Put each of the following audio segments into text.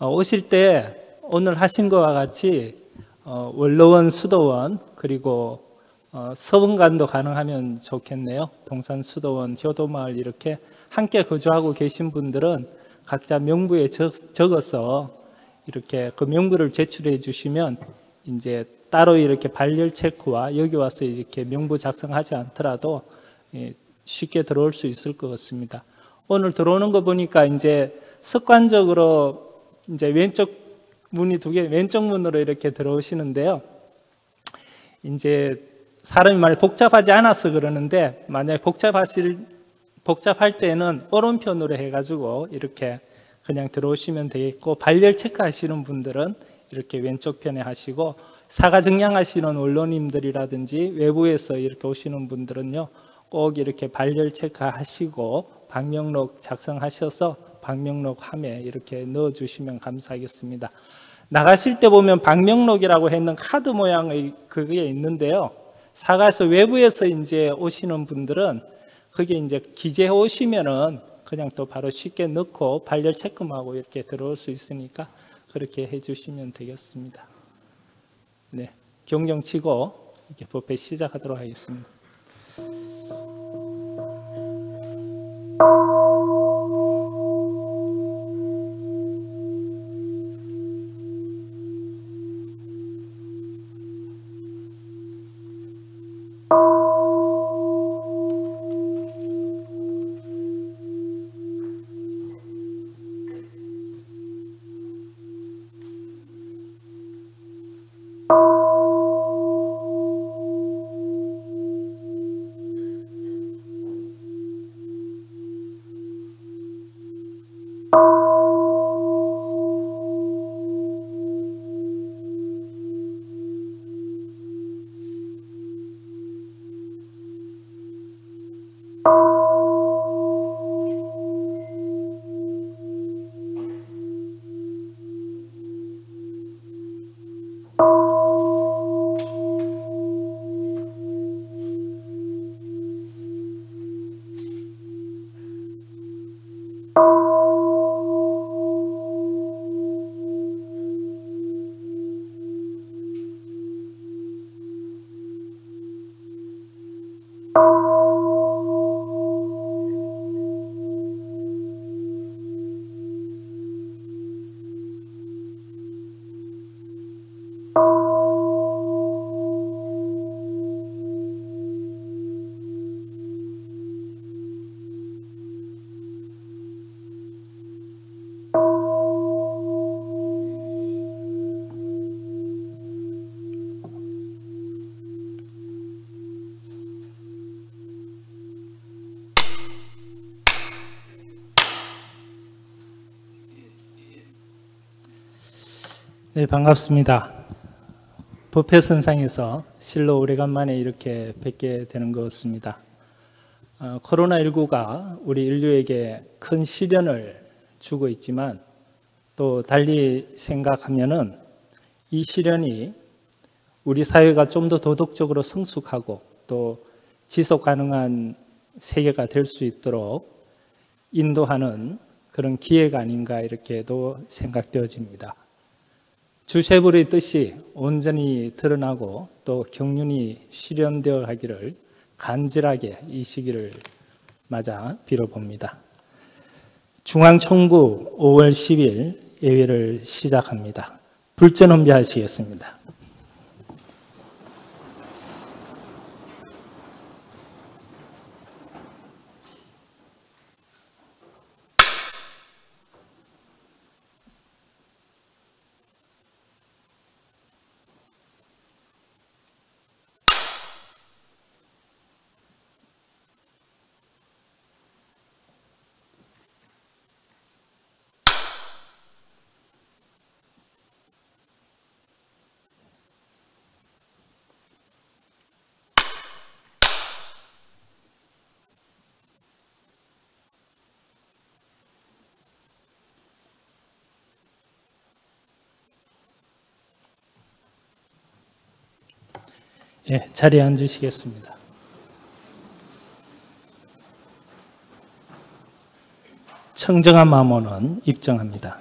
오실 때 오늘 하신 것과 같이 원로원, 수도원, 그리고 서원간도 가능하면 좋겠네요. 동산, 수도원, 효도마을 이렇게 함께 거주하고 계신 분들은 각자 명부에 적어서 이렇게 그 명부를 제출해 주시면 이제 따로 이렇게 발열 체크와 여기 와서 이렇게 명부 작성하지 않더라도 쉽게 들어올 수 있을 것 같습니다. 오늘 들어오는 거 보니까 이제 습관적으로 이제 왼쪽 문이 두 개, 왼쪽 문으로 이렇게 들어오시는데요. 이제 사람이 많이 복잡하지 않아서 그러는데 만약에 복잡할 때는 오른편으로 해가지고 이렇게 그냥 들어오시면 되겠고, 발열 체크 하시는 분들은 이렇게 왼쪽 편에 하시고, 사가증량 하시는 언론님들이라든지 외부에서 이렇게 오시는 분들은요, 꼭 이렇게 발열 체크 하시고 방명록 작성하셔서 방명록 함에 이렇게 넣어주시면 감사하겠습니다. 나가실 때 보면 방명록이라고 했는 카드 모양의 그게 있는데요. 사가에서 외부에서 이제 오시는 분들은 그게 이제 기재해 오시면은 그냥 또 바로 쉽게 넣고 발열 체크하고 이렇게 들어올 수 있으니까 그렇게 해주시면 되겠습니다. 네, 경경 치고 이렇게 법회 시작하도록 하겠습니다. 네, 반갑습니다. 법회선상에서 실로 오래간만에 이렇게 뵙게 되는 것 같습니다. 코로나19가 우리 인류에게 큰 시련을 주고 있지만 또 달리 생각하면은 이 시련이 우리 사회가 좀 더 도덕적으로 성숙하고 또 지속 가능한 세계가 될 수 있도록 인도하는 그런 기회가 아닌가 이렇게도 생각되어집니다. 주세불의 뜻이 온전히 드러나고 또 경륜이 실현되어 가기를 간절하게 이 시기를 맞아 빌어봅니다. 중앙총부 5월 10일 예회를 시작합니다. 불전 헌비하시겠습니다. 예, 자리에 앉으시겠습니다. 청정한 마모는 입정합니다.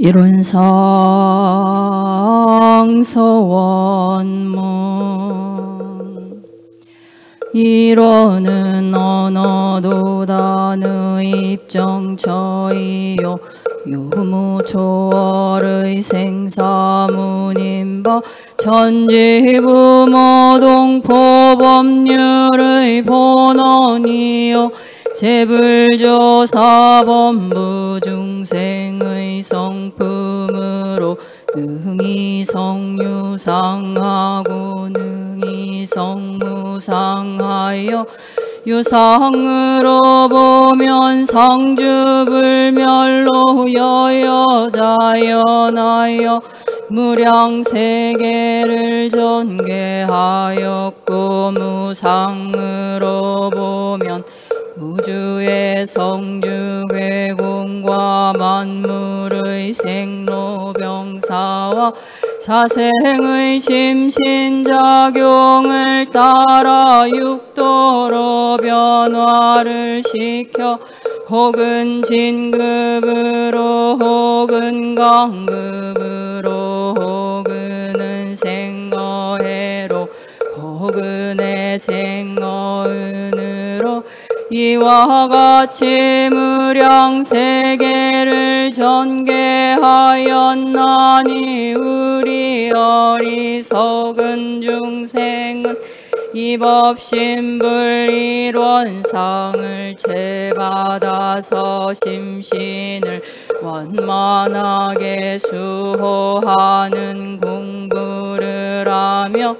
일원상 서원문 일원은 언어도단의 입정처이요 유무초월의 생사문임바 천지부모동포법률의 본원이요 재불조사본부 중생의 성품으로 능이 성유상하고 능이 성무상하여 유상으로 보면 상주불멸로 여여자연하여 무량세계를 전개하였고 무상으로 보면 우주의 성주괴공과 만물의 생로병사와 사생의 심신작용을 따라 육도로 변화를 시켜 혹은 진급으로 혹은 강급으로 혹은 생어해로 혹은 생어은으로 이와 같이 무량세계를 전개하였나니 우리 어리석은 중생은 이법신불일원상을 채받아서 심신을 원만하게 수호하는 공부를 하며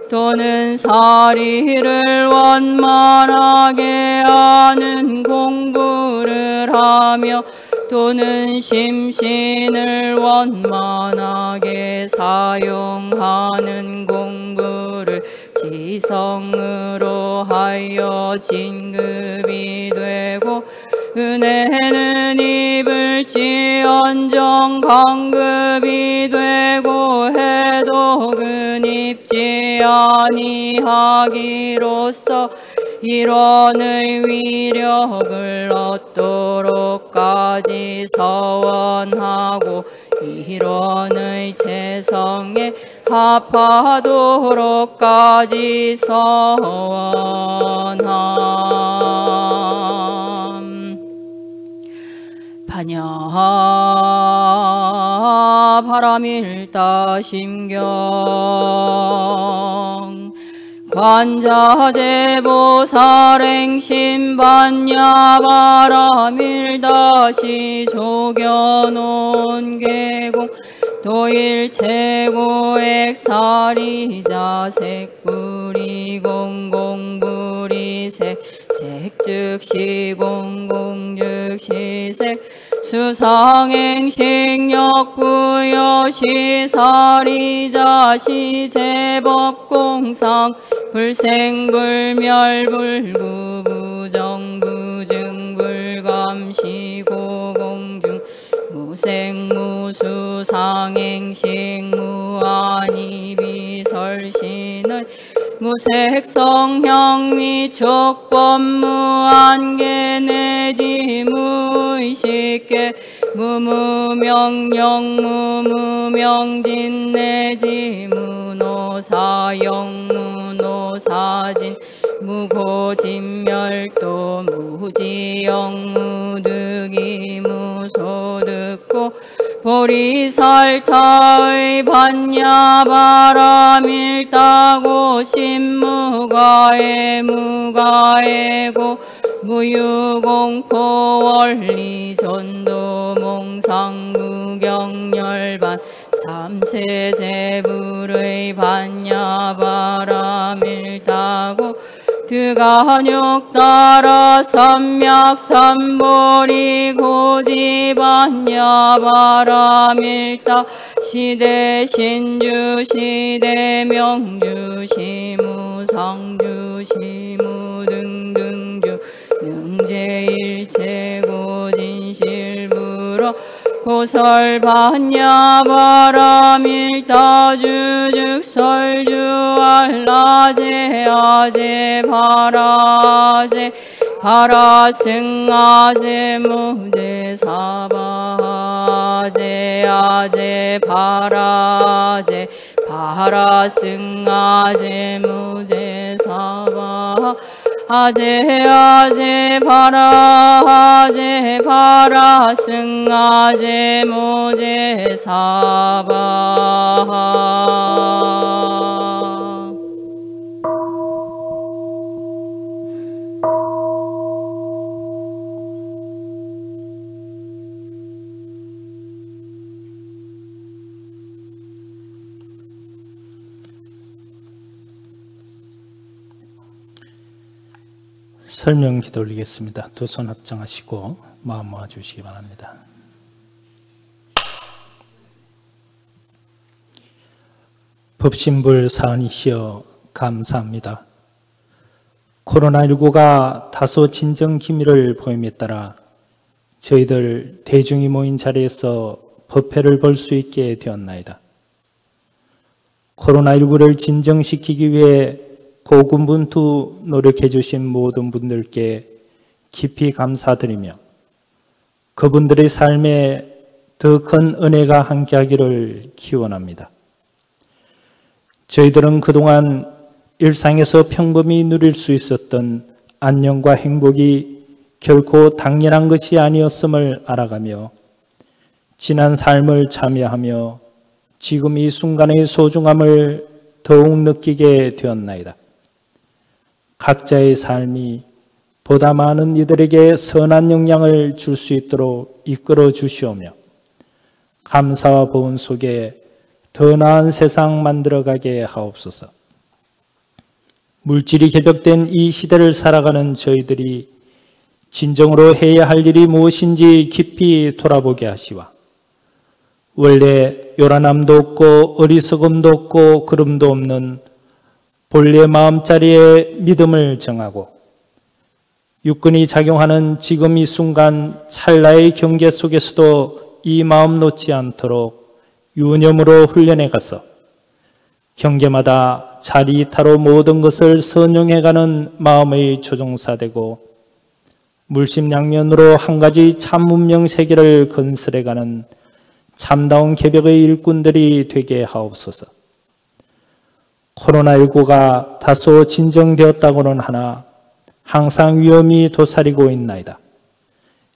또는 사리를 원만하게 하는 공부를 하며 또는 심신을 원만하게 사용하는 공부를 지성으로 하여 진급이 되고 은혜는 입을지언정 강급이 되고 해독은 입지 아니하기로써 일원의 위력을 얻도록까지 서원하고 일원의 재성에 합하도록까지 서원함. 반야 바람일다 심경 관자재보살행심반야 바람일다시 조견온 계공 도일체고액사리자 색불이 공공불이 색즉시 공공즉시 색 수상행식역부여 시사리자 시제법공상 불생불멸불구부정부증불감시고공중 무생무수상행식무아니비설신의 무색성형 촉법무안개 내지 무의식계 무무명령 무무명진 내지 무노사영 무노사진 무고진멸도 무지영 무득이 무소득고 보리살타의 반야바람일다고 신무가에 무가에고 무유공포 원리전도 몽상무경열반 삼세제불의 반야바람일다고 드간욕 따라 삼맥삼보리 고지반야바람일다 시대 신주 시대 명주 시무상주 시무등등주 능제일체고 진실불어 고설반야바람일다 주즉설주 알라제 아제 바라제 바라승아제 무제 사바제 아제 바라제 바라승아제 무제사바 아제 바라승아제 무제사바 설명 기도 올리겠습니다. 두 손 합장하시고 마음 모아주시기 바랍니다. 법신불 사안이시여 감사합니다. 코로나19가 다소 진정 기미를 보임에 따라 저희들 대중이 모인 자리에서 법회를 볼 수 있게 되었나이다. 코로나19를 진정시키기 위해 고군분투 노력해 주신 모든 분들께 깊이 감사드리며 그분들의 삶에 더 큰 은혜가 함께하기를 기원합니다. 저희들은 그동안 일상에서 평범히 누릴 수 있었던 안녕과 행복이 결코 당연한 것이 아니었음을 알아가며 지난 삶을 참여하며 지금 이 순간의 소중함을 더욱 느끼게 되었나이다. 각자의 삶이 보다 많은 이들에게 선한 영향을 줄 수 있도록 이끌어 주시오며 감사와 보은 속에 더 나은 세상 만들어가게 하옵소서. 물질이 결벽된 이 시대를 살아가는 저희들이 진정으로 해야 할 일이 무엇인지 깊이 돌아보게 하시와 원래 요란함도 없고 어리석음도 없고 그름도 없는 본래 마음자리에 믿음을 정하고 육근이 작용하는 지금 이 순간 찰나의 경계 속에서도 이 마음 놓지 않도록 유념으로 훈련해 가서 경계마다 자리이타로 모든 것을 선용해가는 마음의 조종사 되고 물심양면으로 한 가지 참 문명 세계를 건설해가는 참다운 개벽의 일꾼들이 되게 하옵소서. 코로나19가 다소 진정되었다고는 하나 항상 위험이 도사리고 있나이다.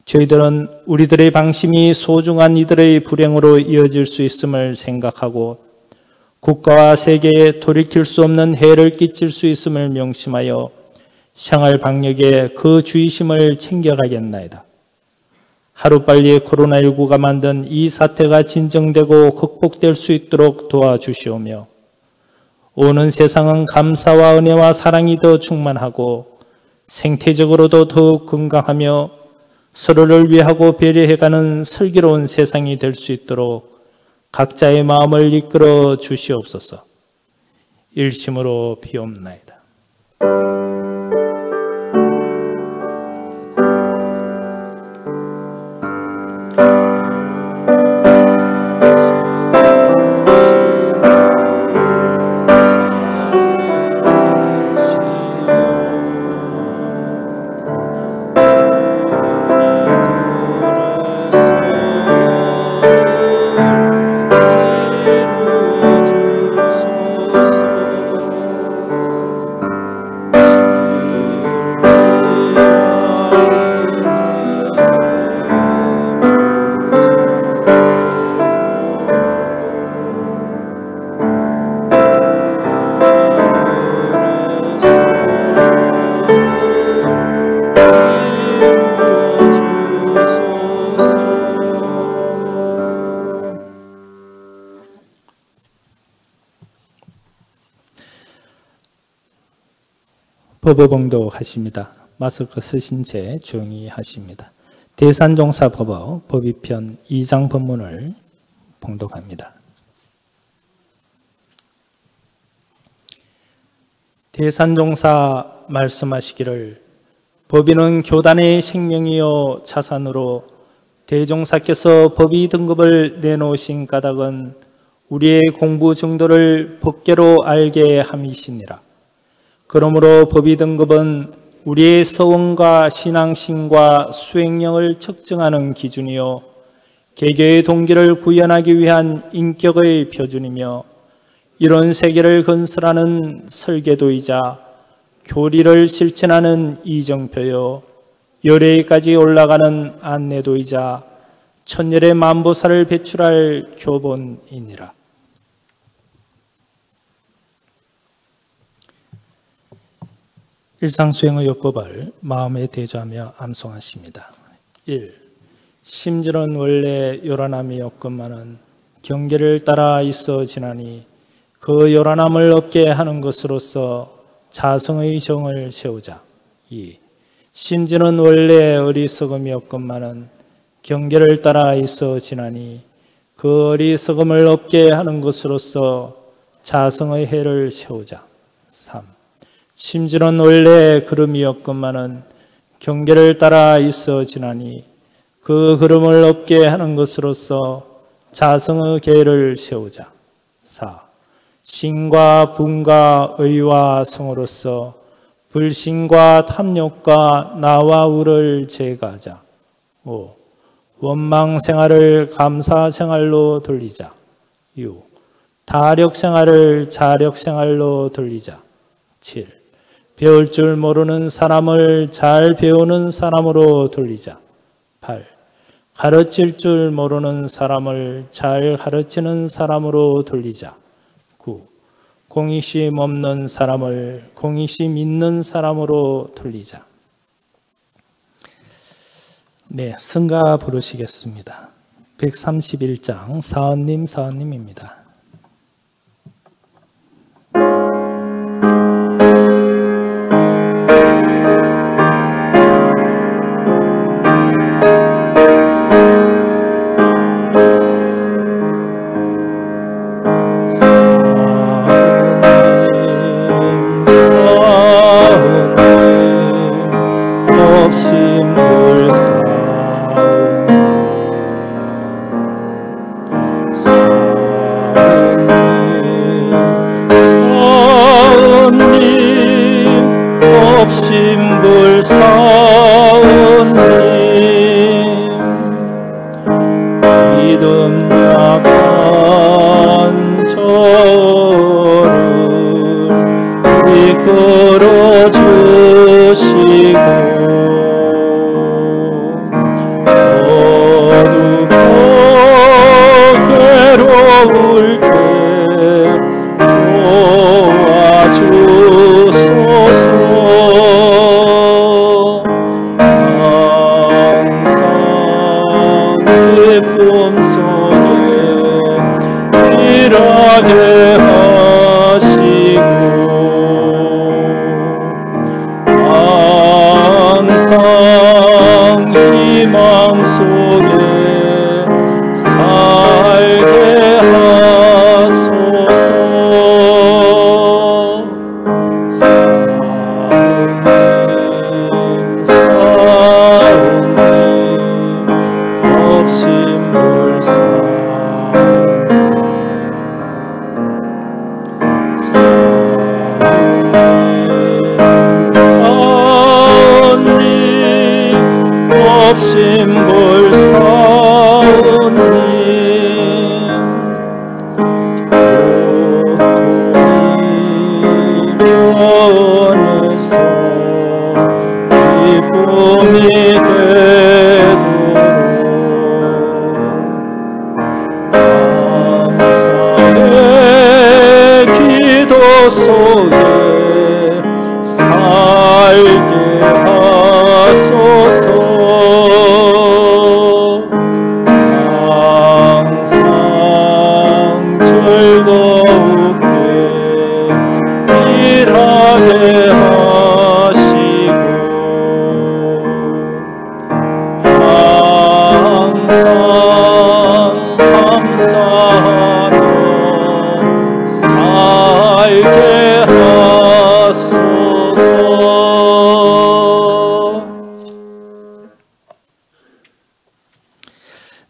저희들은 우리들의 방심이 소중한 이들의 불행으로 이어질 수 있음을 생각하고 국가와 세계에 돌이킬 수 없는 해를 끼칠 수 있음을 명심하여 생활 방역에 그 주의심을 챙겨가겠나이다. 하루빨리 코로나19가 만든 이 사태가 진정되고 극복될 수 있도록 도와주시오며 오는 세상은 감사와 은혜와 사랑이 더 충만하고 생태적으로도 더욱 건강하며 서로를 위하고 배려해가는 슬기로운 세상이 될 수 있도록 각자의 마음을 이끌어 주시옵소서. 일심으로 비옵나이다. 법어봉도 하십니다. 마스크 쓰신 채 조용히 하십니다. 대산종사 법어 법의편 2장 법문을 봉독합니다. 대산종사 말씀하시기를 법인은 교단의 생명이요 자산으로 대종사께서 법의 등급을 내놓으신 까닭은 우리의 공부 정도를 법계로 알게 함이시니라. 그러므로 법의 등급은 우리의 서원과 신앙심과 수행력을 측정하는 기준이요 개개의 동기를 구현하기 위한 인격의 표준이며 이런 세계를 건설하는 설계도이자 교리를 실천하는 이정표요 열애까지 올라가는 안내도이자 천열의 만보사를 배출할 교본이니라. 일상수행의 요법을 마음에 대조하며 암송하십니다. 1. 심질은 원래 요란함이 없건만은 경계를 따라 있어 지나니 그 요란함을 없게 하는 것으로서 자성의 정을 세우자. 2. 심지는 원래 어리석음이 없건만은 경계를 따라 있어 지나니 그 어리석음을 없게 하는 것으로서 자성의 해를 세우자. 3. 심지는 원래 걸음이 없건만은 경계를 따라 있어 지나니 그 걸음을 없게 하는 것으로서 자성의 계를 세우자. 4. 신과 분과 의와 성으로서 불신과 탐욕과 나와 우를 제거하자. 5. 원망 생활을 감사 생활로 돌리자. 6. 타력 생활을 자력 생활로 돌리자. 7. 배울 줄 모르는 사람을 잘 배우는 사람으로 돌리자. 8. 가르칠 줄 모르는 사람을 잘 가르치는 사람으로 돌리자. 9. 공의심 없는 사람을 공의심 있는 사람으로 돌리자. 네, 성가 부르시겠습니다. 131장 사언님 사언님입니다.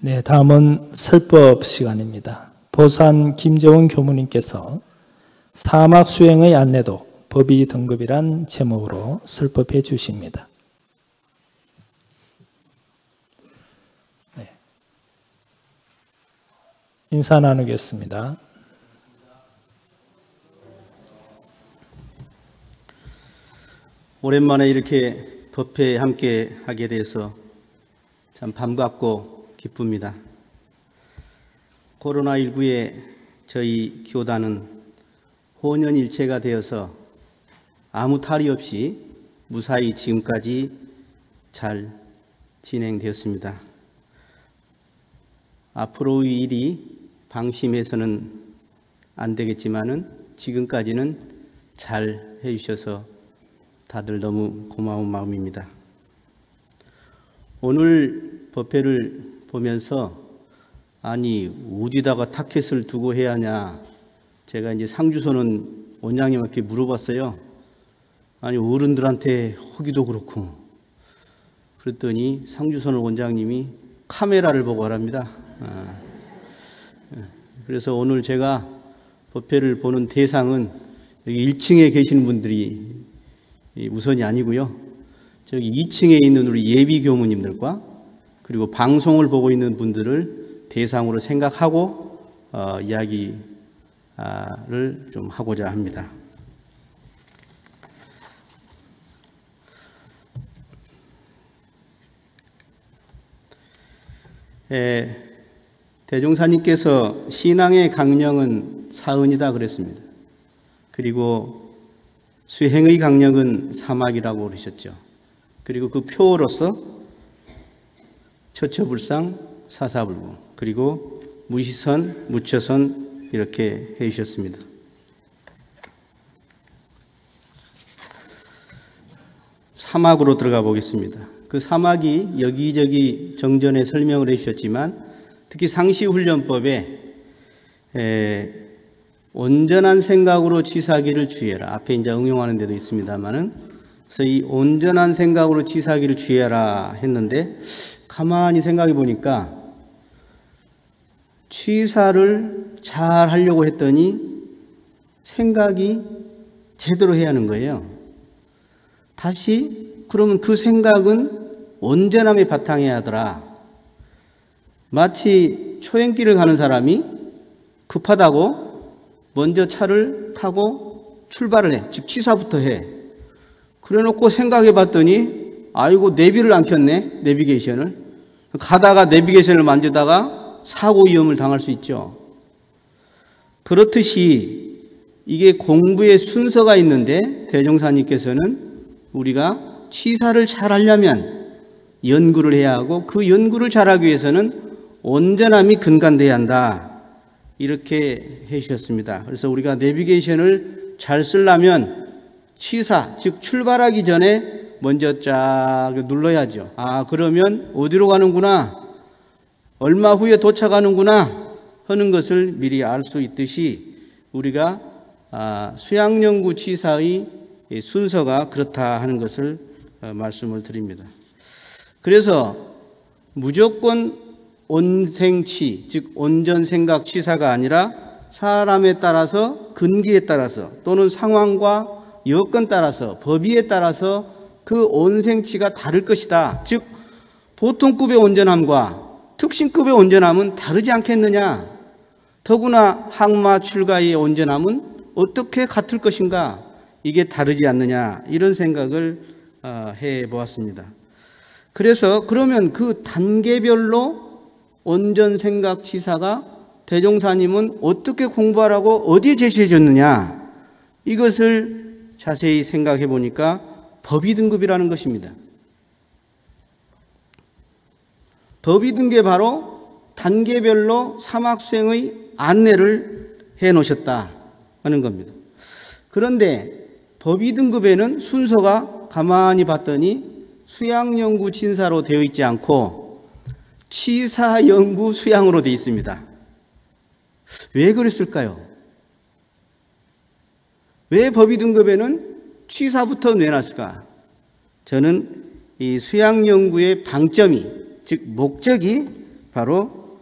네, 다음은 설법 시간입니다. 보산 김재원 교무님께서 사막 수행의 안내도 법의 등급이란 제목으로 설법해 주십니다. 인사 나누겠습니다. 오랜만에 이렇게 법회에 함께 하게 돼서 참 반갑고 기쁩니다. 코로나19에 저희 교단은 혼연일체가 되어서 아무 탈이 없이 무사히 지금까지 잘 진행되었습니다. 앞으로의 일이 방심해서는 안 되겠지만은 지금까지는 잘 해주셔서 다들 너무 고마운 마음입니다. 오늘 법회를 보면서 아니 어디다가 타켓을 두고 해야 하냐, 제가 이제 상주소는 원장님한테 물어봤어요. 아니 어른들한테 하기도 그렇고, 그랬더니 상주소는 원장님이 카메라를 보고 하랍니다. 그래서 오늘 제가 법회를 보는 대상은 여기 1층에 계시는 분들이 우선이 아니고요, 저기 2층에 있는 우리 예비 교무님들과 그리고 방송을 보고 있는 분들을 대상으로 생각하고 이야기를 좀 하고자 합니다. 대종사님께서 신앙의 강령은 사은이다 그랬습니다. 그리고 수행의 강령은 사막이라고 그러셨죠. 그리고 그 표어로서 처처불상 사사불고, 그리고 무시선 무처선 이렇게 해주셨습니다. 사막으로 들어가 보겠습니다. 그 사막이 여기저기 정전에 설명을 해주셨지만 특히 상시훈련법에 온전한 생각으로 취사하기를 주의해라. 앞에 이제 응용하는 데도 있습니다만은, 그래서 이 온전한 생각으로 취사하기를 주의해라 했는데 가만히 생각해 보니까 취사를 잘 하려고 했더니 생각이 제대로 해야 하는 거예요. 다시 그러면 그 생각은 온전함에 바탕해야 하더라. 마치 초행길을 가는 사람이 급하다고 먼저 차를 타고 출발을 해. 즉 취사부터 해. 그래 놓고 생각해 봤더니 아이고 내비를 안 켰네. 내비게이션을. 가다가 내비게이션을 만지다가 사고 위험을 당할 수 있죠. 그렇듯이 이게 공부의 순서가 있는데 대종사님께서는 우리가 취사를 잘 하려면 연구를 해야 하고, 그 연구를 잘하기 위해서는 온전함이 근간돼야 한다. 이렇게 해 주셨습니다. 그래서 우리가 내비게이션을 잘 쓰려면 취사, 즉 출발하기 전에 먼저 쫙 눌러야죠. 아, 그러면 어디로 가는구나, 얼마 후에 도착하는구나 하는 것을 미리 알 수 있듯이 우리가 수양연구 취사의 순서가 그렇다 하는 것을 말씀을 드립니다. 그래서 무조건 온생취, 즉 온전생각 취사가 아니라 사람에 따라서, 근기에 따라서, 또는 상황과 여건 따라서, 법위에 따라서 그 온생취가 다를 것이다. 즉 보통급의 온전함과 특신급의 온전함은 다르지 않겠느냐. 더구나 항마 출가의 온전함은 어떻게 같을 것인가. 이게 다르지 않느냐. 이런 생각을 해보았습니다. 그래서 그러면 그 단계별로 온전생각 취사가 대종사님은 어떻게 공부하라고 어디에 제시해 줬느냐, 이것을 자세히 생각해 보니까 법의 등급이라는 것입니다. 법의 등급에 바로 단계별로 사막수행의 안내를 해 놓으셨다 하는 겁니다. 그런데 법의 등급에는 순서가 가만히 봤더니 수양연구 진사로 되어 있지 않고 취사연구 수양으로 되어 있습니다. 왜 그랬을까요? 왜 법의 등급에는 취사부터 내놨을까? 저는 이 수양연구의 방점이, 즉 목적이 바로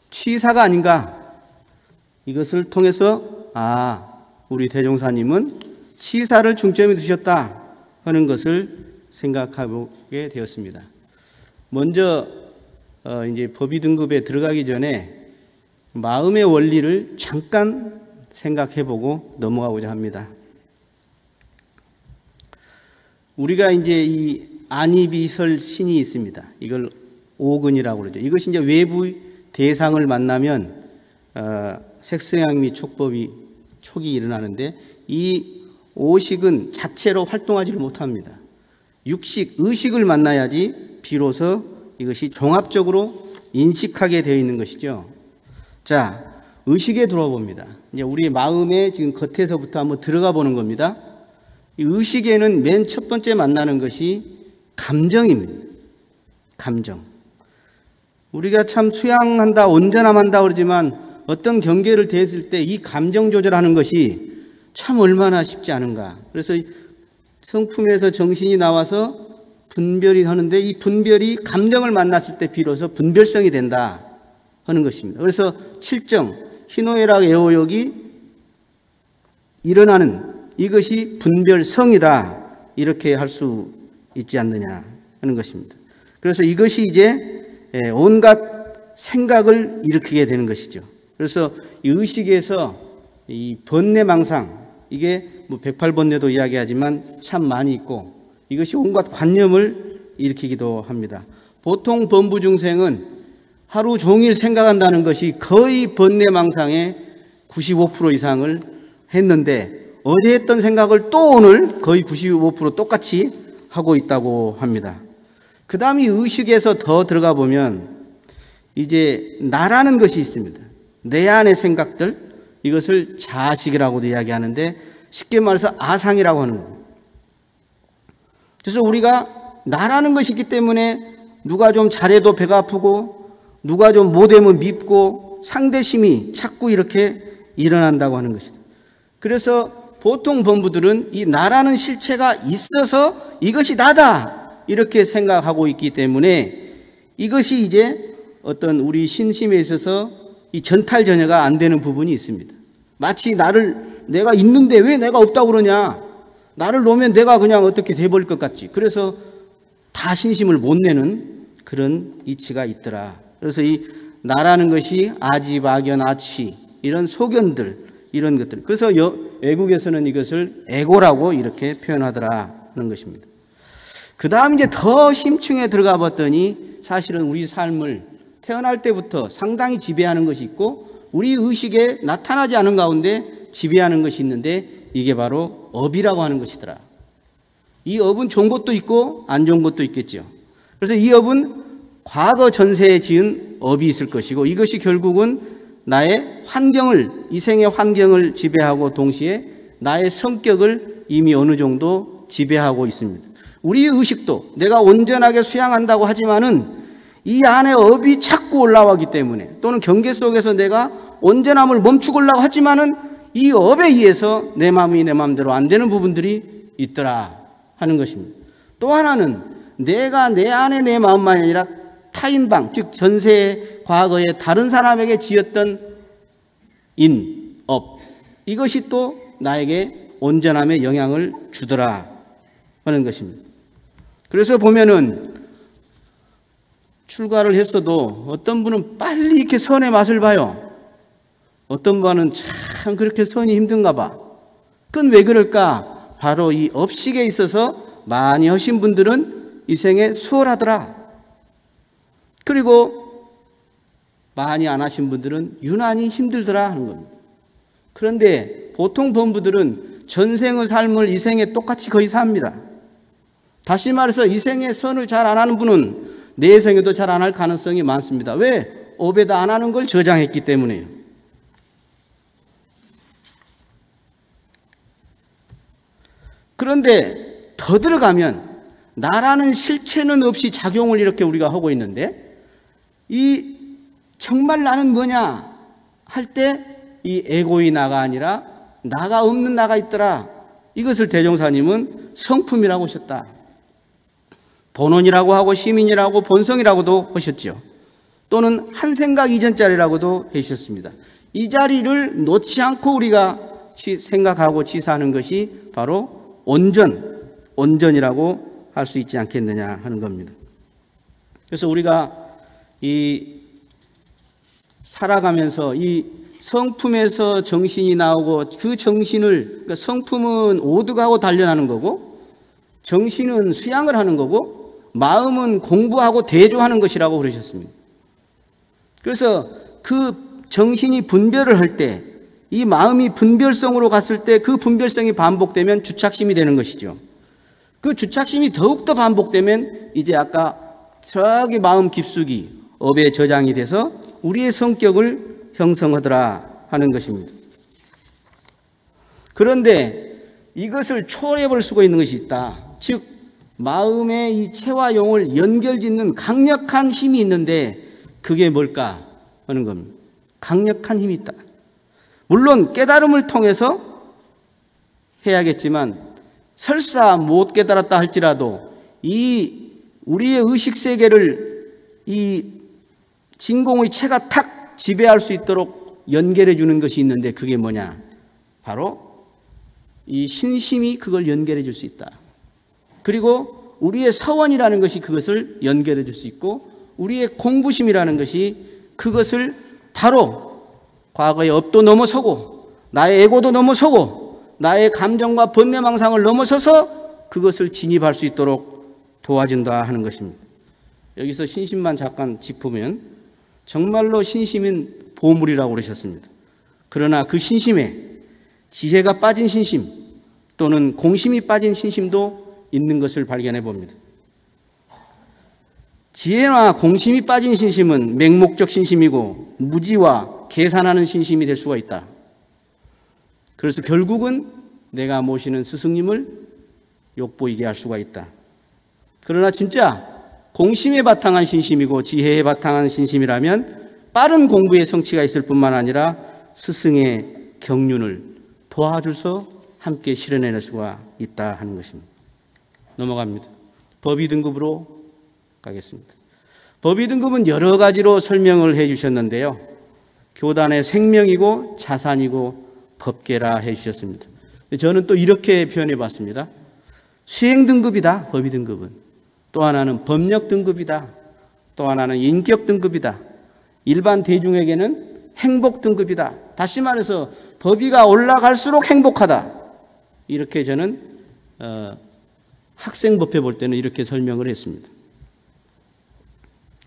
취사가 아닌가. 이것을 통해서 우리 대종사님은 취사를 중점에 두셨다 하는 것을 생각하게 되었습니다. 먼저 이제 법의 등급에 들어가기 전에 마음의 원리를 잠깐 생각해보고 넘어가고자 합니다. 우리가 이제 이 안이비설 신이 있습니다. 이걸 오근이라고 그러죠. 이것이 이제 외부 대상을 만나면 색성향 및 촉이 일어나는데, 이 오식은 자체로 활동하지를 못합니다. 육식, 의식을 만나야지 비로소 이것이 종합적으로 인식하게 되어 있는 것이죠. 자, 의식에 들어와 봅니다. 이제 우리의 마음에 지금 겉에서부터 한번 들어가 보는 겁니다. 이 의식에는 맨 첫 번째 만나는 것이 감정입니다. 감정. 우리가 참 수양한다, 온전함한다 그러지만 어떤 경계를 대했을 때 이 감정 조절하는 것이 참 얼마나 쉽지 않은가. 그래서 성품에서 정신이 나와서 분별이 하는데, 이 분별이 감정을 만났을 때 비로소 분별성이 된다 하는 것입니다. 그래서 칠정, 희노애락 애호욕이 일어나는 이것이 분별성이다, 이렇게 할 수 있지 않느냐 하는 것입니다. 그래서 이것이 이제 온갖 생각을 일으키게 되는 것이죠. 그래서 이 의식에서 이 번뇌망상, 이게 뭐 108번뇌도 이야기하지만 참 많이 있고, 이것이 온갖 관념을 일으키기도 합니다. 보통 범부 중생은 하루 종일 생각한다는 것이 거의 번뇌망상의 95% 이상을 했는데, 어제 했던 생각을 또 오늘 거의 95% 똑같이 하고 있다고 합니다. 그 다음에 의식에서 더 들어가 보면 이제 나라는 것이 있습니다. 내 안의 생각들, 이것을 자식이라고도 이야기하는데, 쉽게 말해서 아상이라고 하는 겁니다. 그래서 우리가 나라는 것이 있기 때문에 누가 좀 잘해도 배가 아프고, 누가 좀 못하면 밉고, 상대심이 자꾸 이렇게 일어난다고 하는 것이다. 그래서 보통 범부들은 이 나라는 실체가 있어서 이것이 나다, 이렇게 생각하고 있기 때문에 이것이 이제 어떤 우리 신심에 있어서 이 전탈전혀가 안 되는 부분이 있습니다. 마치 내가 있는데 왜 내가 없다고 그러냐, 나를 놓으면 내가 그냥 어떻게 돼버릴 것 같지. 그래서 다 신심을 못 내는 그런 이치가 있더라. 그래서 이 나라는 것이 아지박연, 아취, 이런 소견들, 이런 것들. 그래서 외국에서는 이것을 에고라고 이렇게 표현하더라 하는 것입니다. 그 다음 이제 더 심층에 들어가 봤더니 사실은 우리 삶을 태어날 때부터 상당히 지배하는 것이 있고, 우리 의식에 나타나지 않은 가운데 지배하는 것이 있는데, 이게 바로 업이라고 하는 것이더라. 이 업은 좋은 것도 있고 안 좋은 것도 있겠죠. 그래서 이 업은 과거 전세에 지은 업이 있을 것이고, 이것이 결국은 나의 환경을, 이 생의 환경을 지배하고 동시에 나의 성격을 이미 어느 정도 지배하고 있습니다. 우리 의식도 내가 온전하게 수양한다고 하지만은 이 안에 업이 자꾸 올라오기 때문에, 또는 경계 속에서 내가 온전함을 멈추려고 하지만은 이 업에 의해서 내 마음이 내 마음대로 안 되는 부분들이 있더라 하는 것입니다. 또 하나는 내가 내 안에 내 마음만이 아니라 타인방, 즉 전세 과거에 다른 사람에게 지었던 업, 이것이 또 나에게 온전함에 영향을 주더라 하는 것입니다. 그래서 보면은 출가를 했어도 어떤 분은 빨리 이렇게 선의 맛을 봐요. 어떤 분은 참 그렇게 선이 힘든가 봐. 그건 왜 그럴까? 바로 이 업식에 있어서 많이 하신 분들은 이 생에 수월하더라. 그리고 많이 안 하신 분들은 유난히 힘들더라 하는 겁니다. 그런데 보통 범부들은 전생의 삶을 이 생에 똑같이 거의 삽니다. 다시 말해서 이 생에 선을 잘 안 하는 분은 내 생에도 잘 안 할 가능성이 많습니다. 왜? 업에다 안 하는 걸 저장했기 때문에요. 그런데 더 들어가면 나라는 실체는 없이 작용을 이렇게 우리가 하고 있는데, 이 정말 나는 뭐냐 할 때 이 에고의 나가 아니라 나가 없는 나가 있더라. 이것을 대종사님은 성품이라고 하셨다. 본원이라고 하고 시민이라고 본성이라고도 하셨죠. 또는 한 생각 이전짜리라고도 해주셨습니다. 이 자리를 놓지 않고 우리가 생각하고 치사하는 것이 바로 온전이라고 할 수 있지 않겠느냐 하는 겁니다. 그래서 우리가 이 살아가면서 이 성품에서 정신이 나오고 그 정신을, 그러니까 성품은 오득하고 단련하는 거고 정신은 수양을 하는 거고 마음은 공부하고 대조하는 것이라고 그러셨습니다. 그래서 그 정신이 분별을 할 때, 이 마음이 분별성으로 갔을 때 그 분별성이 반복되면 주착심이 되는 것이죠. 그 주착심이 더욱더 반복되면 이제 아까 저기 마음 깊숙이 업에 저장이 돼서 우리의 성격을 형성하더라 하는 것입니다. 그런데 이것을 초월해볼 수가 있는 것이 있다. 즉 마음의 이 체와 용을 연결짓는 강력한 힘이 있는데 그게 뭘까 하는 겁니다. 강력한 힘이 있다. 물론 깨달음을 통해서 해야겠지만 설사 못 깨달았다 할지라도 이 우리의 의식 세계를 이 진공의 체가 탁 지배할 수 있도록 연결해 주는 것이 있는데 그게 뭐냐? 바로 이 신심이 그걸 연결해 줄 수 있다. 그리고 우리의 서원이라는 것이 그것을 연결해 줄 수 있고 우리의 공부심이라는 것이 그것을 바로 과거의 업도 넘어서고 나의 에고도 넘어서고 나의 감정과 번뇌망상을 넘어서서 그것을 진입할 수 있도록 도와준다 하는 것입니다. 여기서 신심만 잠깐 짚으면 정말로 신심은 보물이라고 그러셨습니다. 그러나 그 신심에 지혜가 빠진 신심 또는 공심이 빠진 신심도 있는 것을 발견해 봅니다. 지혜나 공심이 빠진 신심은 맹목적 신심이고 무지와 계산하는 신심이 될 수가 있다. 그래서 결국은 내가 모시는 스승님을 욕보이게 할 수가 있다. 그러나 진짜 공심에 바탕한 신심이고 지혜에 바탕한 신심이라면 빠른 공부의 성취가 있을 뿐만 아니라 스승의 경륜을 도와줘서 함께 실현해낼 수가 있다 하는 것입니다. 넘어갑니다. 법의 등급으로 가겠습니다. 법의 등급은 여러 가지로 설명을 해 주셨는데요. 교단의 생명이고 자산이고 법계라 해 주셨습니다. 저는 또 이렇게 표현해 봤습니다. 수행 등급이다, 법의 등급은. 또 하나는 법력 등급이다. 또 하나는 인격 등급이다. 일반 대중에게는 행복 등급이다. 다시 말해서 법위가 올라갈수록 행복하다. 이렇게 저는 학생법회 볼 때는 이렇게 설명을 했습니다.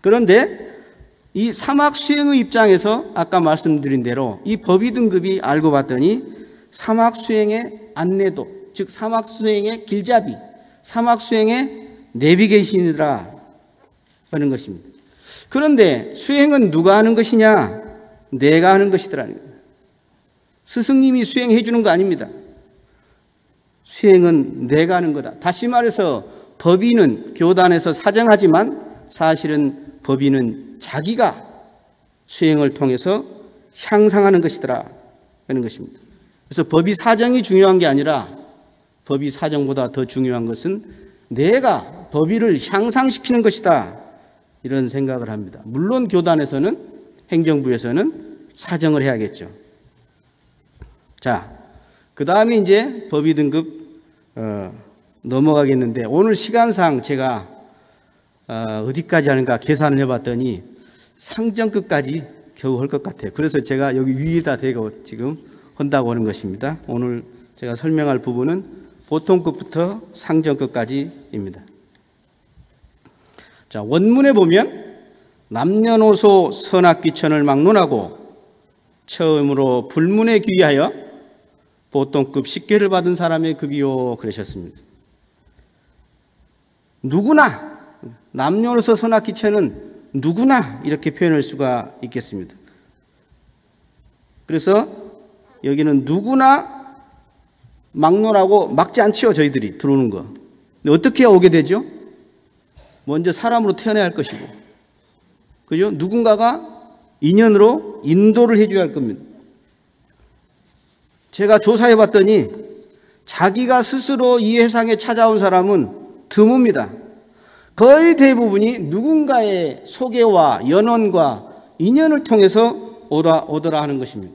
그런데 이 사막 수행의 입장에서 아까 말씀드린 대로 이 법위 등급이 알고 봤더니 사막 수행의 안내도, 즉 사막 수행의 길잡이, 사막 수행의 내비게이션이라 하는 것입니다. 그런데 수행은 누가 하는 것이냐? 내가 하는 것이더라는 거예요. 스승님이 수행해 주는 거 아닙니다. 수행은 내가 하는 거다. 다시 말해서 법위는 교단에서 사정하지만 사실은 법위는 자기가 수행을 통해서 향상하는 것이더라 하는 것입니다. 그래서 법위 사정이 중요한 게 아니라 법위 사정보다 더 중요한 것은 내가 법위를 향상시키는 것이다. 이런 생각을 합니다. 물론 교단에서는 행정부에서는 사정을 해야겠죠. 자, 그 다음에 이제 법위 등급 넘어가겠는데 오늘 시간상 제가 어디까지 하는가 계산을 해봤더니 상정급까지 겨우 할 것 같아요. 그래서 제가 여기 위에다 대고 지금 한다고 하는 것입니다. 오늘 제가 설명할 부분은 보통급부터 상정급까지입니다. 자, 원문에 보면 남녀노소 선악귀천을 막론하고 처음으로 불문에 귀하여 보통급 10개를 받은 사람의 급이요 그러셨습니다. 누구나 남녀노소 선악귀천은 누구나 이렇게 표현할 수가 있겠습니다. 그래서 여기는 누구나 막론하고 막지 않지요. 저희들이 들어오는 거. 근데 어떻게 오게 되죠? 먼저 사람으로 태어나야 할 것이고, 그죠? 누군가가 인연으로 인도를 해줘야 할 겁니다. 제가 조사해 봤더니 자기가 스스로 이 세상에 찾아온 사람은 드뭅니다. 거의 대부분이 누군가의 소개와 연원과 인연을 통해서 오더라 하는 것입니다.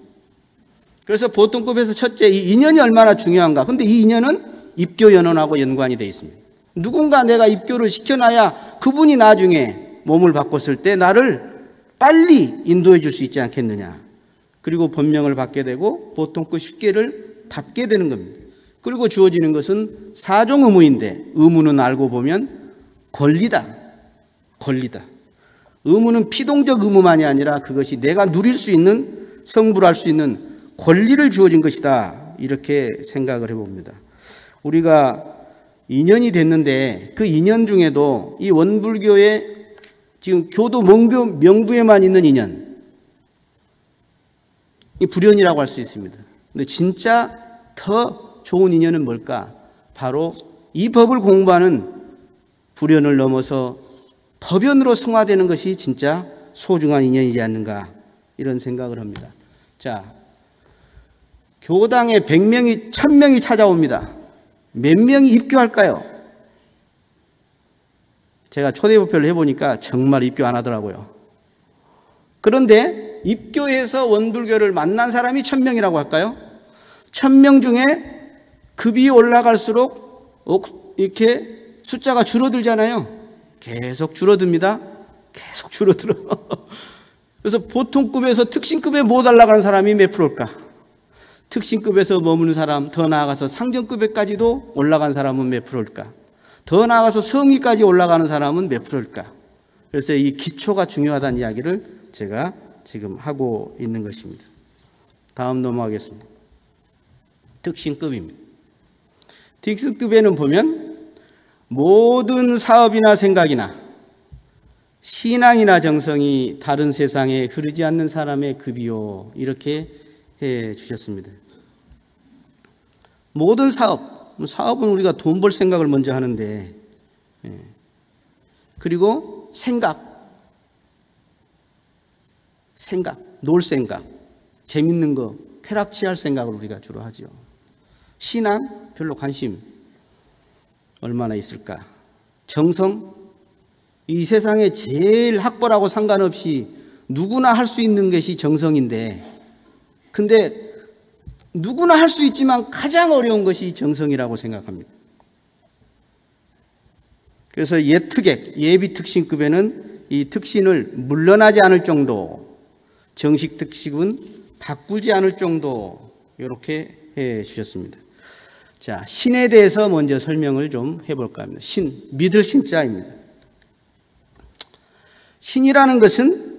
그래서 보통급에서 첫째, 이 인연이 얼마나 중요한가. 근데 이 인연은 입교 연원하고 연관이 되어 있습니다. 누군가 내가 입교를 시켜놔야 그분이 나중에 몸을 바꿨을 때 나를 빨리 인도해 줄 수 있지 않겠느냐. 그리고 법명을 받게 되고 보통급 10개를 받게 되는 겁니다. 그리고 주어지는 것은 사종 의무인데, 의무는 알고 보면 권리다. 권리다. 의무는 피동적 의무만이 아니라 그것이 내가 누릴 수 있는, 성불할 수 있는 권리를 주어진 것이다. 이렇게 생각을 해봅니다. 우리가 2년이 됐는데 그 2년 중에도 이 원불교의 지금 교도 명부에만 있는 2년, 이 불연이라고 할 수 있습니다. 근데 진짜 더 좋은 인연은 뭘까? 바로 이 법을 공부하는 불연을 넘어서 법연으로 승화되는 것이 진짜 소중한 인연이지 않는가, 이런 생각을 합니다. 자, 교당에 100명이, 1000명이 찾아옵니다. 몇 명이 입교할까요? 제가 초대법회를 해보니까 정말 입교 안 하더라고요. 그런데 입교해서 원불교를 만난 사람이 1000명이라고 할까요? 1000명 중에 급이 올라갈수록 이렇게 숫자가 줄어들잖아요. 계속 줄어듭니다. 계속 줄어들어. 그래서 보통급에서 특신급에 못 올라가는 사람이 몇 프로일까? 특신급에서 머무는 사람, 더 나아가서 상전급에까지도 올라간 사람은 몇 프로일까? 더 나아가서 성의까지 올라가는 사람은 몇 프로일까? 그래서 이 기초가 중요하다는 이야기를 제가 지금 하고 있는 것입니다. 다음 넘어가겠습니다. 특신급입니다. 특신급에는 보면 모든 사업이나 생각이나 신앙이나 정성이 다른 세상에 흐르지 않는 사람의 급이요, 이렇게 해 주셨습니다. 모든 사업은 우리가 돈 벌 생각을 먼저 하는데, 그리고 놀 생각, 재밌는 거, 쾌락취할 생각을 우리가 주로 하죠. 신앙 별로 관심 얼마나 있을까? 정성, 이 세상에 제일 학벌하고 상관없이 누구나 할 수 있는 것이 정성인데, 근데 누구나 할 수 있지만 가장 어려운 것이 정성이라고 생각합니다. 그래서 예비 특신급에는 이 특신을 물러나지 않을 정도, 정식 특식은 바꾸지 않을 정도, 이렇게 해 주셨습니다. 자, 신에 대해서 먼저 설명을 좀 해볼까 합니다. 믿을 신자입니다. 신이라는 것은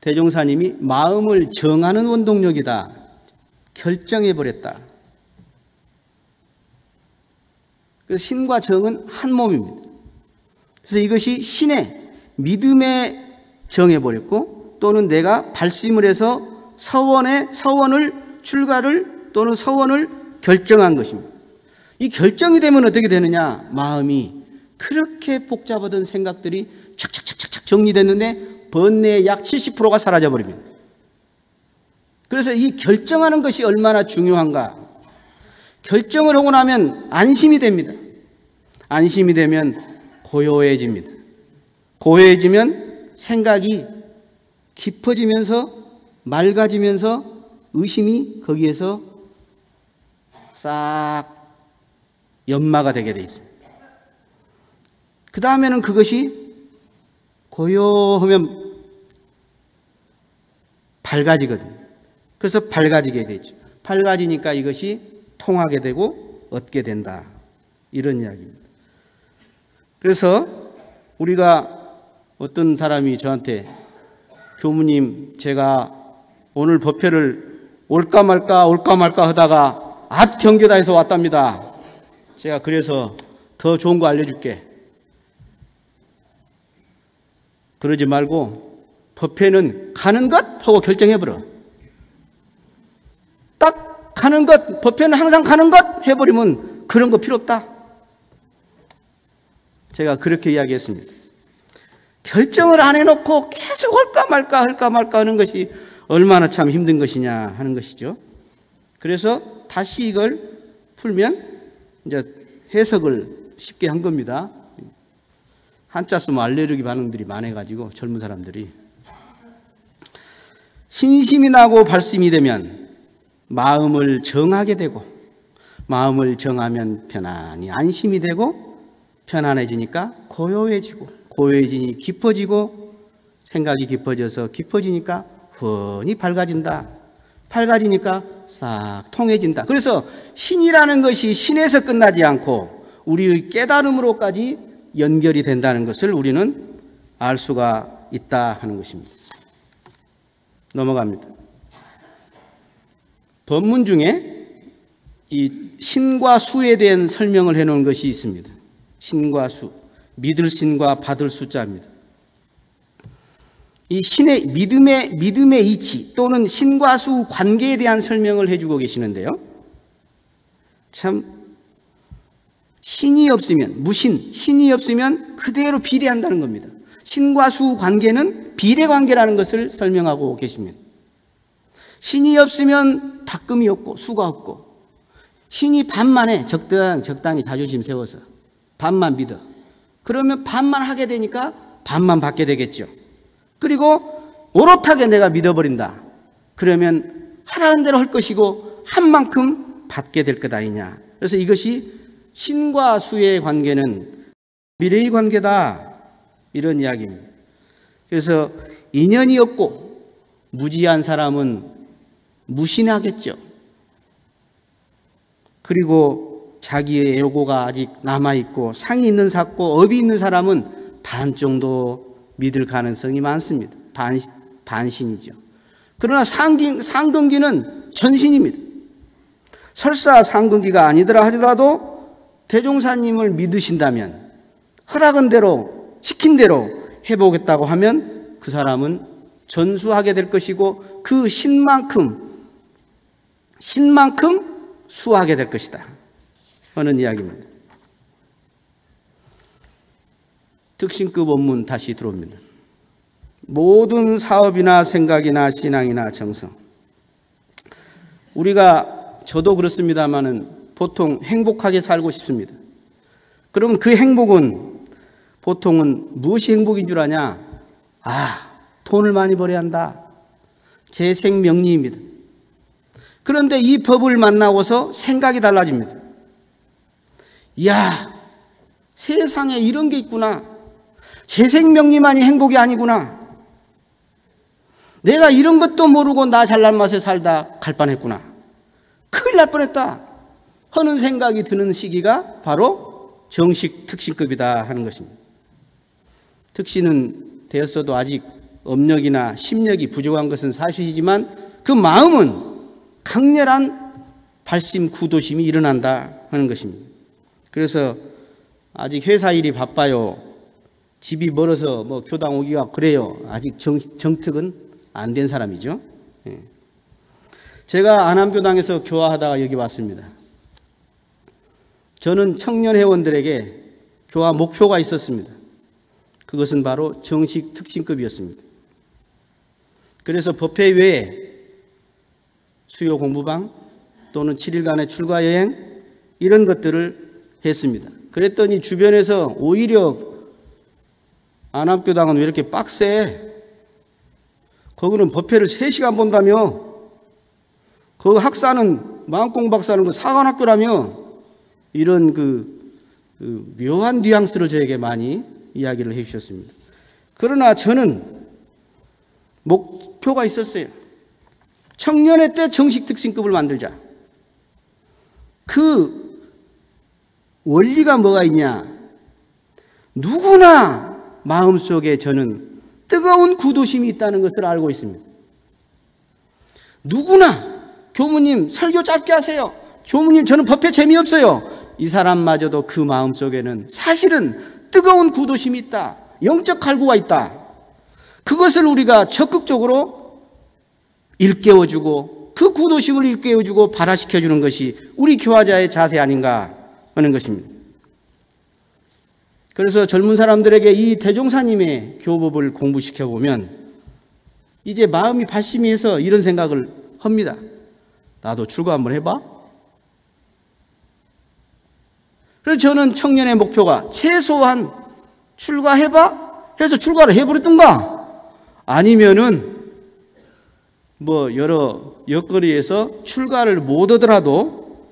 대종사님이 마음을 정하는 원동력이다, 결정해버렸다. 그래서 신과 정은 한 몸입니다. 그래서 이것이 신의 믿음에 정해버렸고, 또는 내가 발심을 해서 서원을 출가를 또는 서원을 결정한 것입니다. 이 결정이 되면 어떻게 되느냐? 마음이 그렇게 복잡하던 생각들이 착착착착 정리됐는데 번뇌의 약 70%가 사라져버립니다. 그래서 이 결정하는 것이 얼마나 중요한가? 결정을 하고 나면 안심이 됩니다. 안심이 되면 고요해집니다. 고요해지면 생각이 깊어지면서 맑아지면서 의심이 거기에서 싹 연마가 되게 돼 있습니다. 그 다음에는 그것이 고요하면 밝아지거든요. 그래서 밝아지게 되죠. 밝아지니까 이것이 통하게 되고 얻게 된다, 이런 이야기입니다. 그래서 우리가, 어떤 사람이 저한테, 교무님, 제가 오늘 법회를 올까 말까 하다가 경계다에서 왔답니다. 제가 그래서 더 좋은 거 알려줄게. 그러지 말고 법회는 가는 것 하고 결정해버려. 딱 가는 것, 법회는 항상 가는 것 해버리면 그런 거 필요 없다. 제가 그렇게 이야기했습니다. 결정을 안 해놓고 계속 할까 말까 하는 것이 얼마나 참 힘든 것이냐 하는 것이죠. 그래서 다시 이걸 풀면 이제 해석을 쉽게 한 겁니다. 한자 쓰면 알레르기 반응들이 많아가지고 젊은 사람들이. 신심이 나고 발심이 되면 마음을 정하게 되고, 마음을 정하면 편안히 안심이 되고, 편안해지니까 고요해지고, 고요해지니 깊어지고, 생각이 깊어져서 깊어지니까 훤히 밝아진다. 밝아지니까 싹 통해진다. 그래서 신이라는 것이 신에서 끝나지 않고 우리의 깨달음으로까지 연결이 된다는 것을 우리는 알 수가 있다 하는 것입니다. 넘어갑니다. 법문 중에 이 신과 수에 대한 설명을 해놓은 것이 있습니다. 신과 수, 믿을 신과 받을 수자입니다. 이 신의 믿음의 이치 또는 신과 수 관계에 대한 설명을 해주고 계시는데요. 참 신이 없으면 신이 없으면 그대로 비례한다는 겁니다. 신과 수 관계는 비례 관계라는 것을 설명하고 계십니다. 신이 없으면 닦음이 없고 수가 없고, 신이 반만 해, 적당히 자존심 세워서 반만 믿어. 그러면 반만 하게 되니까 반만 받게 되겠죠. 그리고 오롯하게 내가 믿어버린다. 그러면 하라는 대로 할 것이고 한 만큼 받게 될 것 아니냐. 그래서 이것이 신과 수의 관계는 미래의 관계다, 이런 이야기입니다. 그래서 인연이 없고 무지한 사람은 무신하겠죠. 그리고 자기의 요고가 아직 남아있고 상이 있는 삭고 업이 있는 사람은 반 정도 믿을 가능성이 많습니다. 반신이죠. 그러나 상근기는 전신입니다. 설사 상근기가 아니더라 하더라도 대종사님을 믿으신다면 허락한 대로 시킨 대로 해보겠다고 하면 그 사람은 전수하게 될 것이고 그 신만큼 수하게 될 것이다 하는 이야기입니다. 특신급 원문 다시 들어옵니다. 모든 사업이나 생각이나 신앙이나 정성, 우리가 저도 그렇습니다마는 보통 행복하게 살고 싶습니다. 그럼 그 행복은 보통은 무엇이 행복인 줄 아냐? 돈을 많이 벌어야 한다. 재생명리입니다. 그런데 이 법을 만나고서 생각이 달라집니다. 이야, 세상에 이런 게 있구나. 재생명리만이 행복이 아니구나. 내가 이런 것도 모르고 나 잘난 맛에 살다 갈 뻔했구나. 큰일 날 뻔했다 하는 생각이 드는 시기가 바로 정식 특신급이다 하는 것입니다. 특신은 되었어도 아직 업력이나 심력이 부족한 것은 사실이지만 그 마음은 강렬한 발심 구도심이 일어난다 하는 것입니다. 그래서 아직 회사 일이 바빠요. 집이 멀어서 뭐 교당 오기가 그래요. 아직 정특은 안 된 사람이죠. 제가 안암교당에서 교화하다가 여기 왔습니다. 저는 청년 회원들에게 교화 목표가 있었습니다. 그것은 바로 정식 특신급이었습니다. 그래서 법회 외에 수요 공부방 또는 7일간의 출가 여행 이런 것들을 했습니다. 그랬더니 주변에서 오히려 안암교당은 왜 이렇게 빡세? 거기는 법회를 3시간 본다며? 그 학사는 마음공 박사는 그 사관학교라며? 이런 묘한 뉘앙스를 저에게 많이 이야기를 해 주셨습니다. 그러나 저는 목표가 있었어요. 청년회 때 정식 특신급을 만들자. 그 원리가 뭐가 있냐? 누구나 마음속에 저는 뜨거운 구도심이 있다는 것을 알고 있습니다. 누구나 교무님 설교 짧게 하세요. 교무님 저는 법회 재미없어요. 이 사람마저도 그 마음속에는 사실은 뜨거운 구도심이 있다. 영적 갈구가 있다. 그것을 우리가 적극적으로 일깨워주고 그 구도심을 일깨워주고 발화시켜주는 것이 우리 교화자의 자세 아닌가 하는 것입니다. 그래서 젊은 사람들에게 이 대종사님의 교법을 공부시켜보면 이제 마음이 발심이 해서 이런 생각을 합니다. 나도 출가 한번 해봐? 그래서 저는 청년의 목표가 최소한 출가해봐? 해서 출가를 해버렸던가 아니면은 뭐 여러 여건에서 출가를 못 하더라도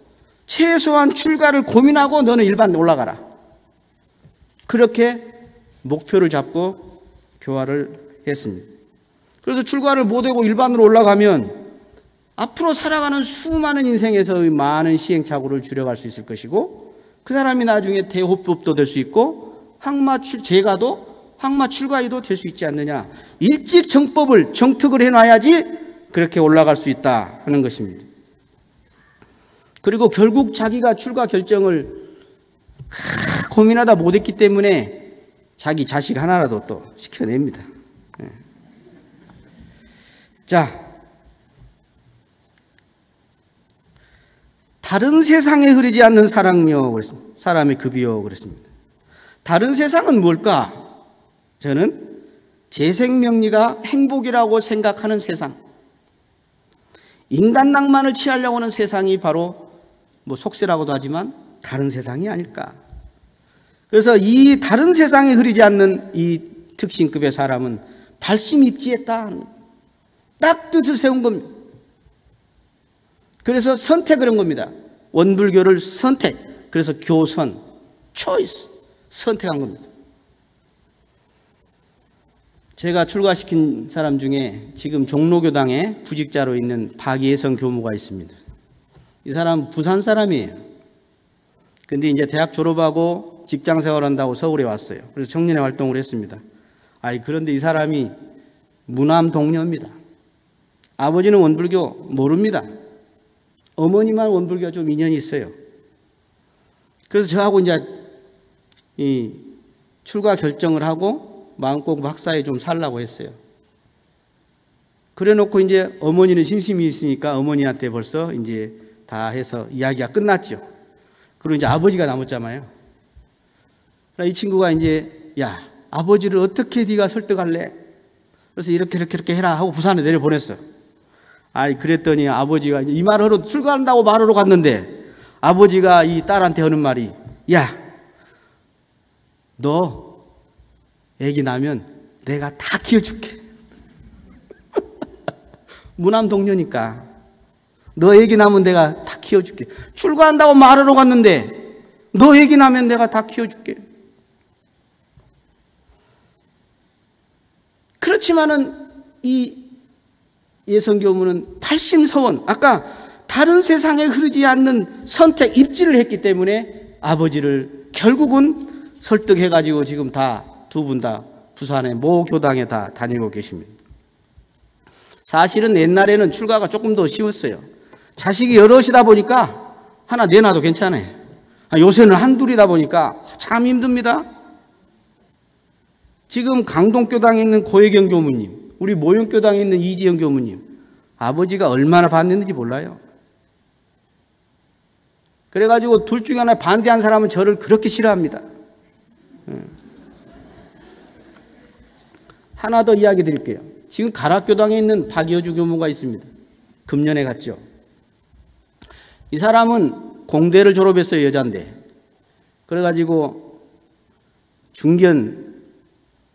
최소한 출가를 고민하고 너는 일반 올라가라. 그렇게 목표를 잡고 교화를 했습니다. 그래서 출가를 못하고 일반으로 올라가면 앞으로 살아가는 수많은 인생에서 많은 시행착오를 줄여갈 수 있을 것이고, 그 사람이 나중에 대호법도 될 수 있고 제가도 항마 출가의도 될 수 있지 않느냐. 일찍 정법을 정특을 해놔야지 그렇게 올라갈 수 있다 하는 것입니다. 그리고 결국 자기가 출가 결정을 고민하다 못했기 때문에 자기 자식 하나라도 또 시켜냅니다. 자, 다른 세상에 흐르지 않는 사랑며 사람의 급이요 그랬습니다. 다른 세상은 뭘까? 저는 제 생명리가 행복이라고 생각하는 세상, 인간 낭만을 취하려고 하는 세상이 바로 속세라고도 하지만 다른 세상이 아닐까. 그래서 이 다른 세상에 흐르지 않는 이 특신급의 사람은 발심입지했다. 딱 뜻을 세운 겁니다. 그래서 선택을 한 겁니다. 원불교를 선택. 그래서 교선, 초이스, 선택한 겁니다. 제가 출가시킨 사람 중에 지금 종로교당에 부직자로 있는 박예성 교무가 있습니다. 이 사람 부산 사람이에요. 근데 이제 대학 졸업하고 직장 생활한다고 서울에 왔어요. 그래서 청년회 활동을 했습니다. 그런데 이 사람이 무남 동녀입니다. 아버지는 원불교 모릅니다. 어머니만 원불교가 좀 인연이 있어요. 그래서 저하고 이제 이 출가 결정을 하고 마음고급 학사에 좀 살라고 했어요. 그래 놓고 이제 어머니는 신심이 있으니까 어머니한테 벌써 이제 다 해서 이야기가 끝났죠. 그리고 이제 아버지가 남았잖아요. 이 친구가 이제, 야, 아버지를 어떻게 네가 설득할래? 그래서 이렇게 해라 하고 부산에 내려보냈어. 그랬더니 아버지가 이 말하러 출가한다고 말하러 갔는데 아버지가 이 딸한테 하는 말이, 야, 너 애기 나면 내가 다 키워줄게. 무남 동료니까 너 애기 나면 내가 다 키워줄게. 출가한다고 말하러 갔는데 너 애기 나면 내가 다 키워줄게. 그렇지만은 이 예성교무는 발심서원, 아까 다른 세상에 흐르지 않는 선택, 입지를 했기 때문에 아버지를 결국은 설득해가지고 지금 두 분 다 부산의 모 교당에 다 다니고 계십니다. 사실은 옛날에는 출가가 조금 더 쉬웠어요. 자식이 여럿이다 보니까 하나 내놔도 괜찮아요. 요새는 한둘이다 보니까 참 힘듭니다. 지금 강동교당에 있는 고혜경 교무님, 우리 모형교당에 있는 이지영 교무님, 아버지가 얼마나 반대했는지 몰라요. 그래가지고 둘 중에 하나 반대한 사람은 저를 그렇게 싫어합니다. 하나 더 이야기 드릴게요. 지금 가락교당에 있는 박여주 교무가 있습니다. 금년에 갔죠. 이 사람은 공대를 졸업했어요, 여자인데. 그래가지고 중견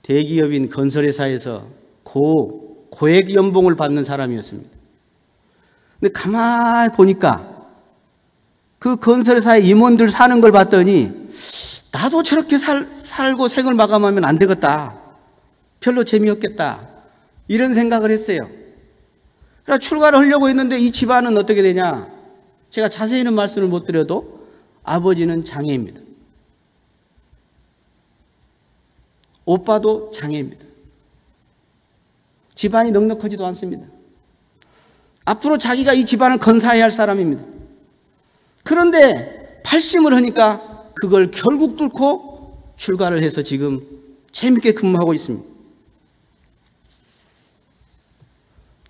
대기업인 건설회사에서 고액 연봉을 받는 사람이었습니다. 근데 가만히 보니까 그 건설회사의 임원들 사는 걸 봤더니 나도 저렇게 살고 생을 마감하면 안 되겠다. 별로 재미없겠다. 이런 생각을 했어요. 그래서 출가를 하려고 했는데 이 집안은 어떻게 되냐. 제가 자세히는 말씀을 못 드려도 아버지는 장애입니다. 오빠도 장애입니다. 집안이 넉넉하지도 않습니다. 앞으로 자기가 이 집안을 건사해야 할 사람입니다. 그런데 발심을 하니까 그걸 결국 뚫고 출가를 해서 지금 재밌게 근무하고 있습니다.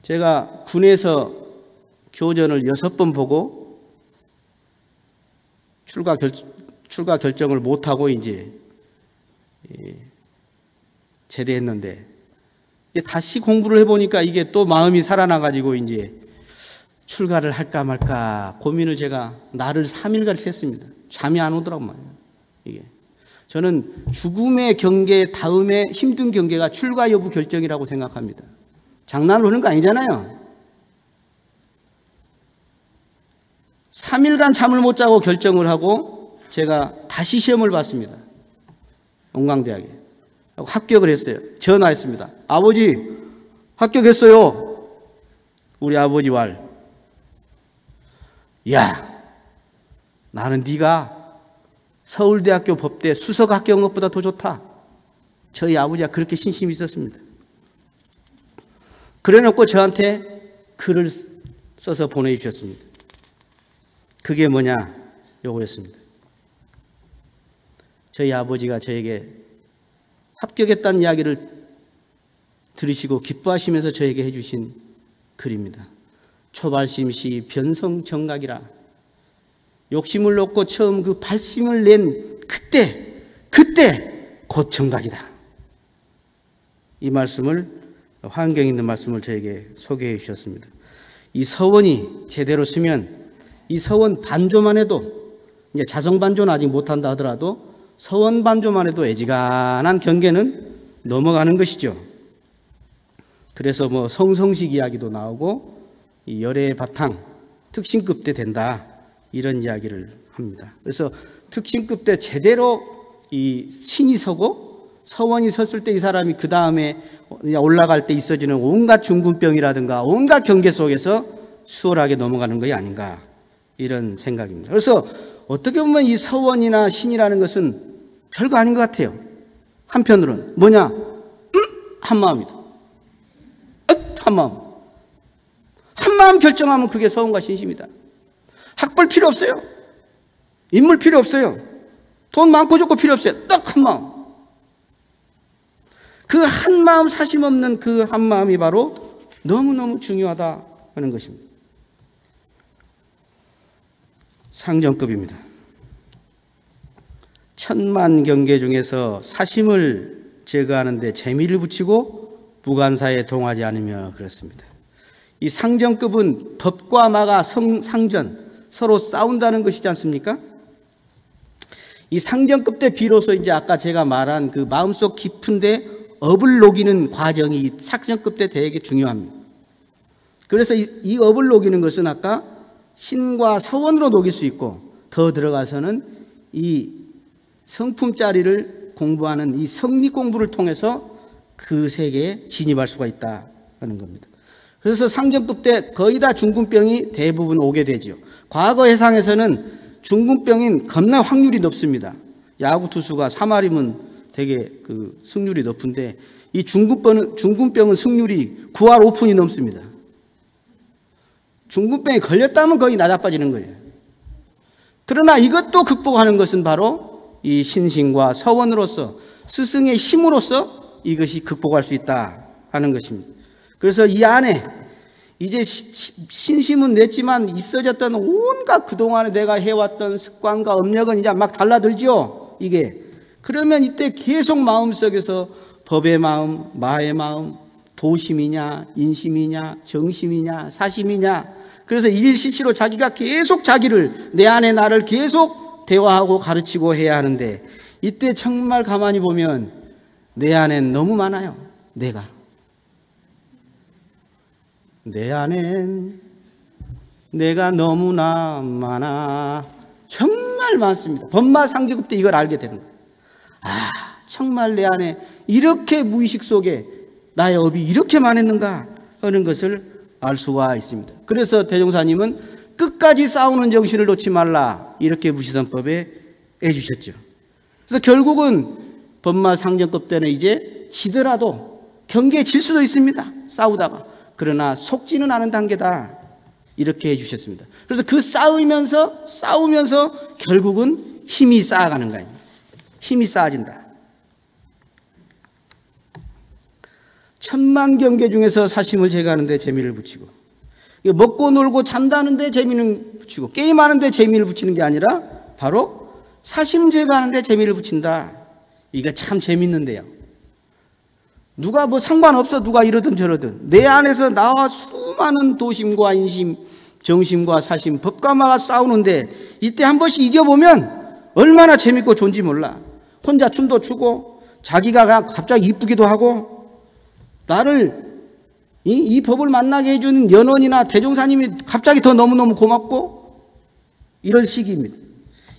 제가 군에서 교전을 6번 보고 출가 결정을 못하고 이제 제대했는데 다시 공부를 해보니까 이게 또 마음이 살아나가지고 이제 출가를 할까 말까 고민을 제가 날을 3일간 셌습니다. 잠이 안 오더라고 말이에요. 이게 저는 죽음의 경계 다음에 힘든 경계가 출가 여부 결정이라고 생각합니다. 장난으로 하는 거 아니잖아요. 3일간 잠을 못 자고 결정을 하고 제가 다시 시험을 봤습니다. 용광대학에. 하고 합격을 했어요. 전화했습니다. 아버지 합격했어요. 우리 아버지 말. 야, 나는 네가 서울대학교 법대 수석 합격한 것보다 더 좋다. 저희 아버지가 그렇게 신심이 있었습니다. 그래놓고 저한테 글을 써서 보내주셨습니다. 그게 뭐냐? 요거였습니다. 저희 아버지가 저에게 합격했다는 이야기를 들으시고 기뻐하시면서 저에게 해주신 글입니다. 초발심시 변성정각이라. 욕심을 놓고 처음 그 발심을 낸 그때 곧 정각이다. 이 말씀을, 환경 있는 말씀을 저에게 소개해 주셨습니다. 이 서원이 제대로 쓰면 이 서원 반조만 해도, 이제 자성 반조는 아직 못한다 하더라도 서원 반조만 해도 애지간한 경계는 넘어가는 것이죠. 그래서 뭐 성성식 이야기도 나오고 이 열애의 바탕 특신급 때 된다, 이런 이야기를 합니다. 그래서 특신급 때 제대로 이 신이 서고 서원이 섰을 때 이 사람이 그 다음에 올라갈 때 있어지는 온갖 중군병이라든가 온갖 경계 속에서 수월하게 넘어가는 것이 아닌가, 이런 생각입니다. 그래서 어떻게 보면 이 서원이나 신이라는 것은 별거 아닌 것 같아요. 한편으로는 뭐냐? 한마음이다. 한마음. 한마음 결정하면 그게 서원과 신심이다. 학벌 필요 없어요. 인물 필요 없어요. 돈 많고 좋고 필요 없어요. 딱 한마음. 그 한마음, 사심 없는 그 한마음이 바로 너무너무 중요하다 하는 것입니다. 상정급입니다. 천만 경계 중에서 사심을 제거하는 데 재미를 붙이고 무관사에 동하지 않으며 그렇습니다. 이 상정급은 법과 마가 상전, 서로 싸운다는 것이지 않습니까? 이 상정급 때 비로소 이제 아까 제가 말한 그 마음속 깊은데 업을 녹이는 과정이 상정급 때 되게 중요합니다. 그래서 이 업을 녹이는 것은 아까 신과 서원으로 녹일 수 있고, 더 들어가서는 이 성품짜리를 공부하는 이 성리 공부를 통해서 그 세계에 진입할 수가 있다 하는 겁니다. 그래서 상정급 때 거의 다 중군병이 대부분 오게 되죠. 과거 해상에서는 중군병인 겁나 확률이 높습니다. 야구 투수가 3할이면 되게 그 승률이 높은데, 이 중군병은 승률이 9할 오픈이 넘습니다. 중군병에 걸렸다면 거의 낮아빠지는 거예요. 그러나 이것도 극복하는 것은 바로 이 신심과 서원으로서, 스승의 힘으로써 이것이 극복할 수 있다 하는 것입니다. 그래서 이 안에 이제 신심은 냈지만 있어졌던 온갖 그동안에 내가 해왔던 습관과 업력은 이제 막 달라들죠. 이게 그러면 이때 계속 마음속에서 법의 마음, 마의 마음, 도심이냐, 인심이냐, 정심이냐, 사심이냐, 그래서 일시치로 자기가 계속 자기를, 내 안에 나를 계속 대화하고 가르치고 해야 하는데, 이때 정말 가만히 보면 내 안엔 너무 많아요. 내 안엔 내가 너무나 많아. 정말 많습니다. 법마 상기급 때 이걸 알게 되는 거예요. 아, 정말 내 안에 이렇게 무의식 속에 나의 업이 이렇게 많았는가 하는 것을 알 수가 있습니다. 그래서 대종사님은 끝까지 싸우는 정신을 놓지 말라, 이렇게 무시선법에 해주셨죠. 그래서 결국은 법마 상정급 때는 이제 지더라도 경계에 질 수도 있습니다. 싸우다가. 그러나 속지는 않은 단계다, 이렇게 해주셨습니다. 그래서 그 싸우면서 결국은 힘이 쌓아가는 거예요. 힘이 쌓아진다. 천만 경계 중에서 사심을 제거하는 데 재미를 붙이고, 먹고 놀고 잠자는 데 재미는 붙이고, 게임하는 데 재미를 붙이는 게 아니라 바로 사심 제거하는 데 재미를 붙인다. 이게 참 재밌는데요. 누가 뭐 상관없어, 누가 이러든 저러든 내 안에서 나와 수많은 도심과 인심, 정심과 사심, 법과 마가 싸우는데 이때 한 번씩 이겨보면 얼마나 재밌고 좋은지 몰라. 혼자 춤도 추고 자기가 갑자기 이쁘기도 하고, 나를 이 법을 만나게 해주는 연원이나 대종사님이 갑자기 더 너무너무 고맙고, 이런 시기입니다.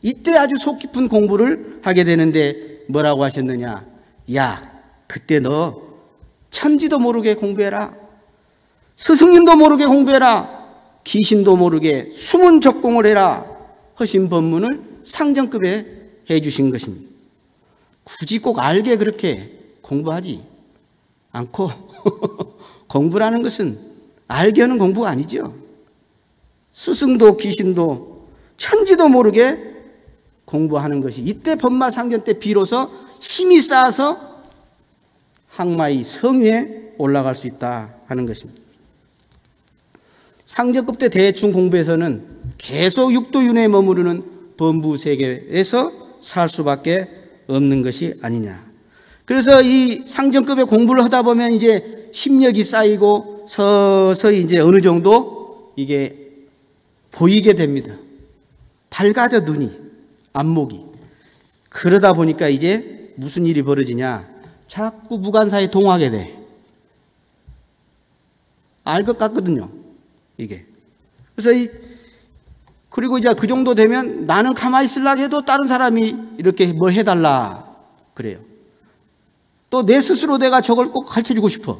이때 아주 속 깊은 공부를 하게 되는데 뭐라고 하셨느냐? 야, 그때 너 천지도 모르게 공부해라. 스승님도 모르게 공부해라. 귀신도 모르게 숨은 적공을 해라 하신 법문을 상정급에 해주신 것입니다. 굳이 꼭 알게 그렇게 공부하지 않고 공부라는 것은 알게 하는 공부가 아니죠. 스승도 귀신도 천지도 모르게 공부하는 것이 이때 법마상견 때 비로소 힘이 쌓아서 항마의 성위에 올라갈 수 있다 하는 것입니다. 상정급 때 대충 공부해서는 계속 육도윤회에 머무르는 범부세계에서 살 수밖에 없는 것이 아니냐. 그래서 이 상정급의 공부를 하다 보면 이제 심력이 쌓이고 서서히 이제 어느 정도 이게 보이게 됩니다. 밝아져 눈이, 안목이. 그러다 보니까 이제 무슨 일이 벌어지냐. 자꾸 무간사에 동하게 돼. 알 것 같거든요. 이게. 그래서 그리고 이제 그 정도 되면 나는 가만히 있으려고 해도 다른 사람이 이렇게 뭘 해달라 그래요. 또 내 스스로 내가 저걸 꼭 가르쳐주고 싶어.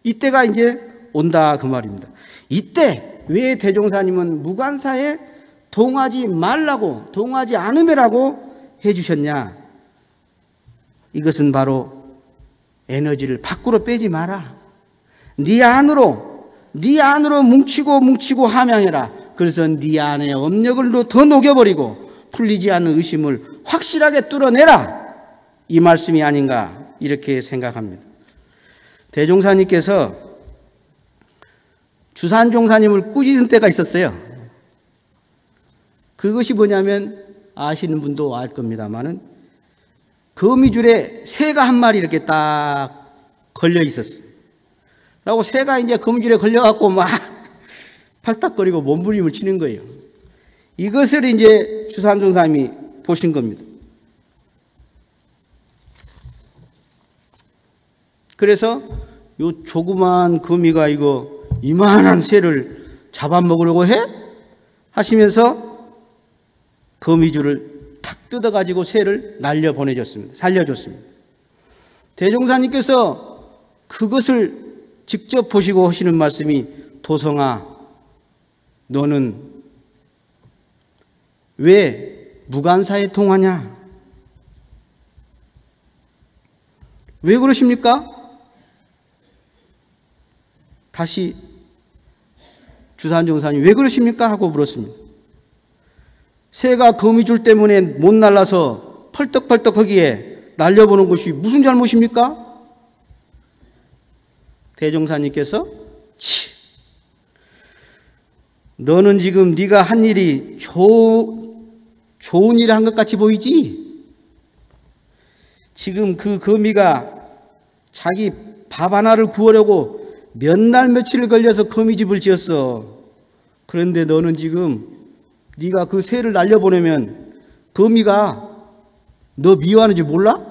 이때가 이제 온다 그 말입니다. 이때 왜 대종사님은 무간사에 동하지 말라고, 동하지 않으라고 해주셨냐. 이것은 바로 에너지를 밖으로 빼지 마라. 네 안으로 뭉치고 함양해라. 그래서 네 안에 업력을 더 녹여버리고 풀리지 않는 의심을 확실하게 뚫어내라. 이 말씀이 아닌가 이렇게 생각합니다. 대종사님께서 주산종사님을 꾸짖은 때가 있었어요. 그것이 뭐냐면 아시는 분도 알 겁니다만은 거미줄에 새가 한 마리 이렇게 딱 걸려 있었어요. 라고 새가 이제 거미줄에 걸려갖고 막 팔딱거리고 몸부림을 치는 거예요. 이것을 이제 주산종사님이 보신 겁니다. 그래서 요 조그만 거미가 이거 이만한 새를 잡아먹으려고 해? 하시면서 거미줄을 탁 뜯어가지고 새를 날려보내줬습니다. 살려줬습니다. 대종사님께서 그것을 직접 보시고 하시는 말씀이 도성아 너는 왜 무간사에 통하냐? 왜 그러십니까? 다시 주산종사님 왜 그러십니까? 하고 물었습니다. 새가 거미줄 때문에 못 날라서 펄떡펄떡 하기에 날려보는 것이 무슨 잘못입니까? 대종사님께서 너는 지금 네가 한 일이 좋은 일을 한 것 같이 보이지? 지금 그 거미가 자기 밥 하나를 구하려고 몇 날 며칠 걸려서 거미집을 지었어. 그런데 너는 지금 네가 그 새를 날려보내면 거미가 너 미워하는지 몰라?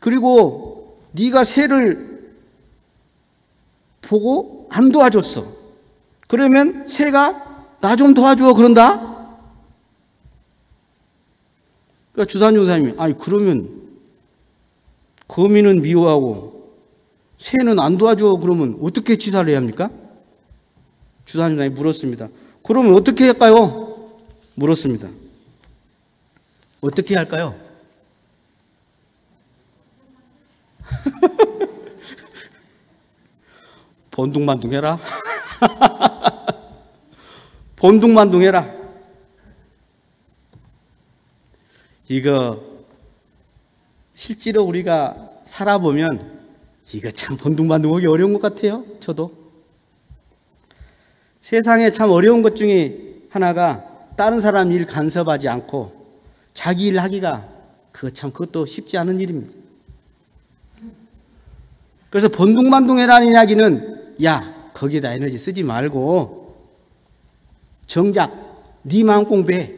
그리고 네가 새를 보고 안 도와줬어. 그러면 새가 나 좀 도와줘 그런다? 그러니까 주산종사님이 아니 그러면 거미는 미워하고 새는 안 도와줘 그러면 어떻게 치사를 해야 합니까? 주산종사님이 물었습니다. 그러면 어떻게 할까요? 물었습니다. 어떻게 할까요? 본둥만둥해라. 본둥만둥해라. 이거 실제로 우리가 살아보면 이거 참 본둥만둥하기 어려운 것 같아요. 저도. 세상에 참 어려운 것 중에 하나가 다른 사람 일 간섭하지 않고 자기 일 하기가 그것도 쉽지 않은 일입니다. 그래서 본둥만둥해라는 이야기는 야 거기에다 에너지 쓰지 말고 정작 네 마음 공부해.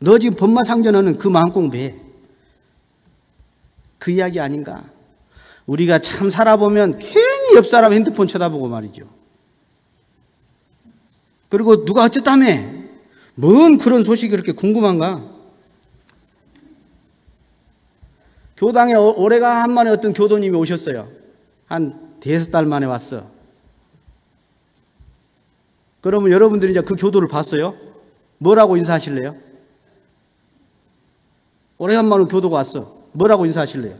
너 지금 법마상전하는 그 마음 공부해. 그 이야기 아닌가. 우리가 참 살아보면 괜히 옆 사람 핸드폰 쳐다보고 말이죠. 그리고 누가 어쨌다며 뭔 그런 소식이 그렇게 궁금한가. 교당에 오래간만에 어떤 교도님이 오셨어요. 한 5달 만에 왔어. 그러면 여러분들이 이제 그 교도를 봤어요? 뭐라고 인사하실래요? 오래간만에 교도가 왔어. 뭐라고 인사하실래요?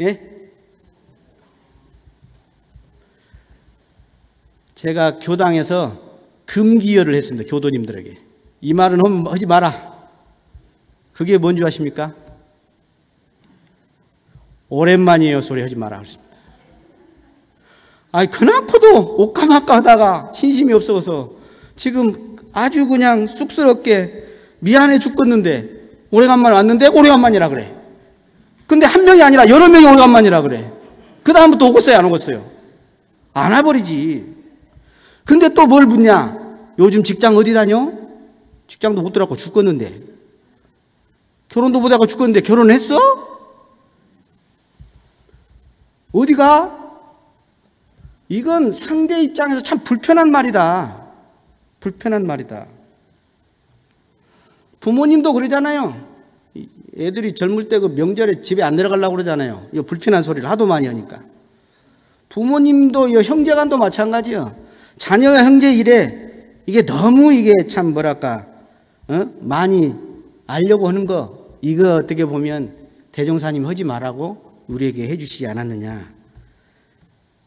예? 제가 교당에서 금기열을 했습니다. 교도님들에게. 이 말은 하지 마라. 그게 뭔지 아십니까? 오랜만이에요 소리 하지 마라 그랬습니다. 아니 그나코도 오까마까 하다가 신심이 없어서 지금 아주 그냥 쑥스럽게 미안해 죽겠는데 오래간만에 왔는데 오래간만이라 그래. 근데 한 명이 아니라 여러 명이 오래간만이라 그래. 그 다음부터 오겠어요 안 오겠어요? 안 와버리지. 근데 또 뭘 묻냐? 요즘 직장 어디 다녀? 직장도 못 들어가고 죽겠는데. 결혼도 못하고 죽겠는데 결혼했어? 어디가? 이건 상대 입장에서 참 불편한 말이다. 불편한 말이다. 부모님도 그러잖아요. 애들이 젊을 때 그 명절에 집에 안 내려가려고 그러잖아요. 이거 불편한 소리를 하도 많이 하니까. 부모님도 이 형제간도 마찬가지요. 자녀와 형제 일에 이게 너무 이게 참 뭐랄까 많이 알려고 하는 거 이거 어떻게 보면 대종사님 하지 말라고 우리에게 해주시지 않았느냐.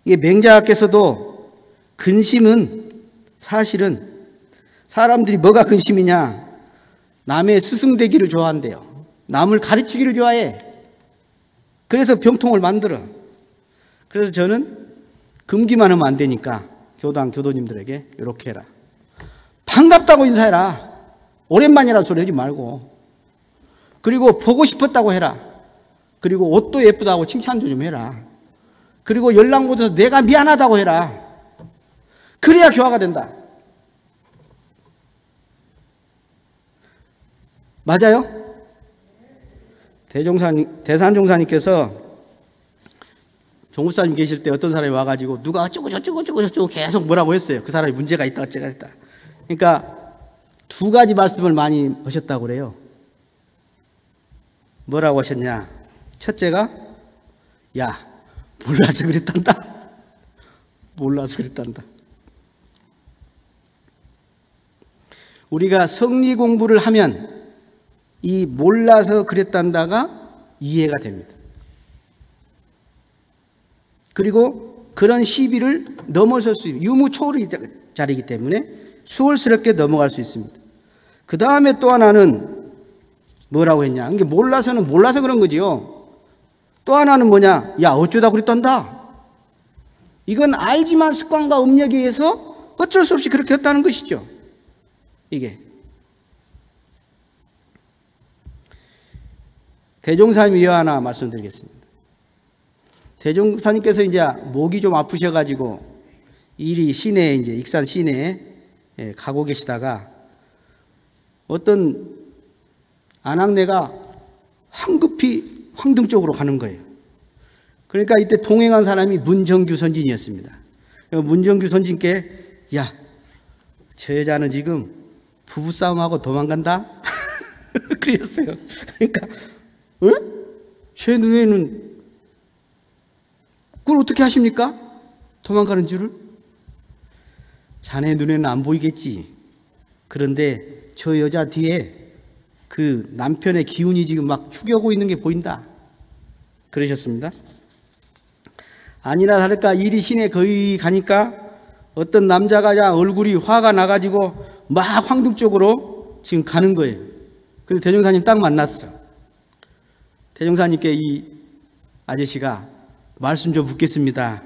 이게 맹자께서도 근심은 사실은 사람들이 뭐가 근심이냐. 남의 스승되기를 좋아한대요. 남을 가르치기를 좋아해. 그래서 병통을 만들어. 그래서 저는 금기만 하면 안 되니까 교당 교도님들에게 이렇게 해라. 반갑다고 인사해라. 오랜만이라 소리 하지 말고. 그리고 보고 싶었다고 해라. 그리고 옷도 예쁘다고 칭찬도 좀 해라. 그리고 연락 못해서 내가 미안하다고 해라. 그래야 교화가 된다. 맞아요? 대산종사님께서 종업사님 계실 때 어떤 사람이 와가지고 누가 어쩌고 저쩌고 계속 뭐라고 했어요. 그 사람이 문제가 있다 어쩌고 했다. 그러니까 2가지 말씀을 많이 하셨다고 그래요. 뭐라고 하셨냐. 첫째가 야 몰라서 그랬단다. 몰라서 그랬단다. 우리가 성리 공부를 하면 이 몰라서 그랬단다가 이해가 됩니다. 그리고 그런 시비를 넘어설 수 있는 유무초월의 자리이기 때문에 수월스럽게 넘어갈 수 있습니다. 그 다음에 또 하나는 뭐라고 했냐. 이게 몰라서는 몰라서 그런 거지요. 또 하나는 뭐냐. 야 어쩌다 그랬단다. 이건 알지만 습관과 음력에 의해서 어쩔 수 없이 그렇게 했다는 것이죠. 이게 대종사님 위에 하나 말씀드리겠습니다. 대종사님께서 이제 목이 좀 아프셔가지고 이리 시내에 이제 익산 시내에 가고 계시다가 어떤 안악내가 황급히 황등 쪽으로 가는 거예요. 그러니까 이때 동행한 사람이 문정규 선진이었습니다. 문정규 선진께 야, 저 여자는 지금 부부싸움하고 도망간다? 그랬어요. 그러니까 응? 제 눈에는 그걸 어떻게 하십니까? 도망가는 줄을? 자네 눈에는 안 보이겠지. 그런데 저 여자 뒤에 그 남편의 기운이 지금 막 축여오고 있는 게 보인다. 그러셨습니다. 아니나 다를까 이리 시내 거의 가니까 어떤 남자가 얼굴이 화가 나가지고 막 황등 쪽으로 지금 가는 거예요. 그래서 대종사님 딱 만났어. 대종사님께 이 아저씨가 말씀 좀 묻겠습니다.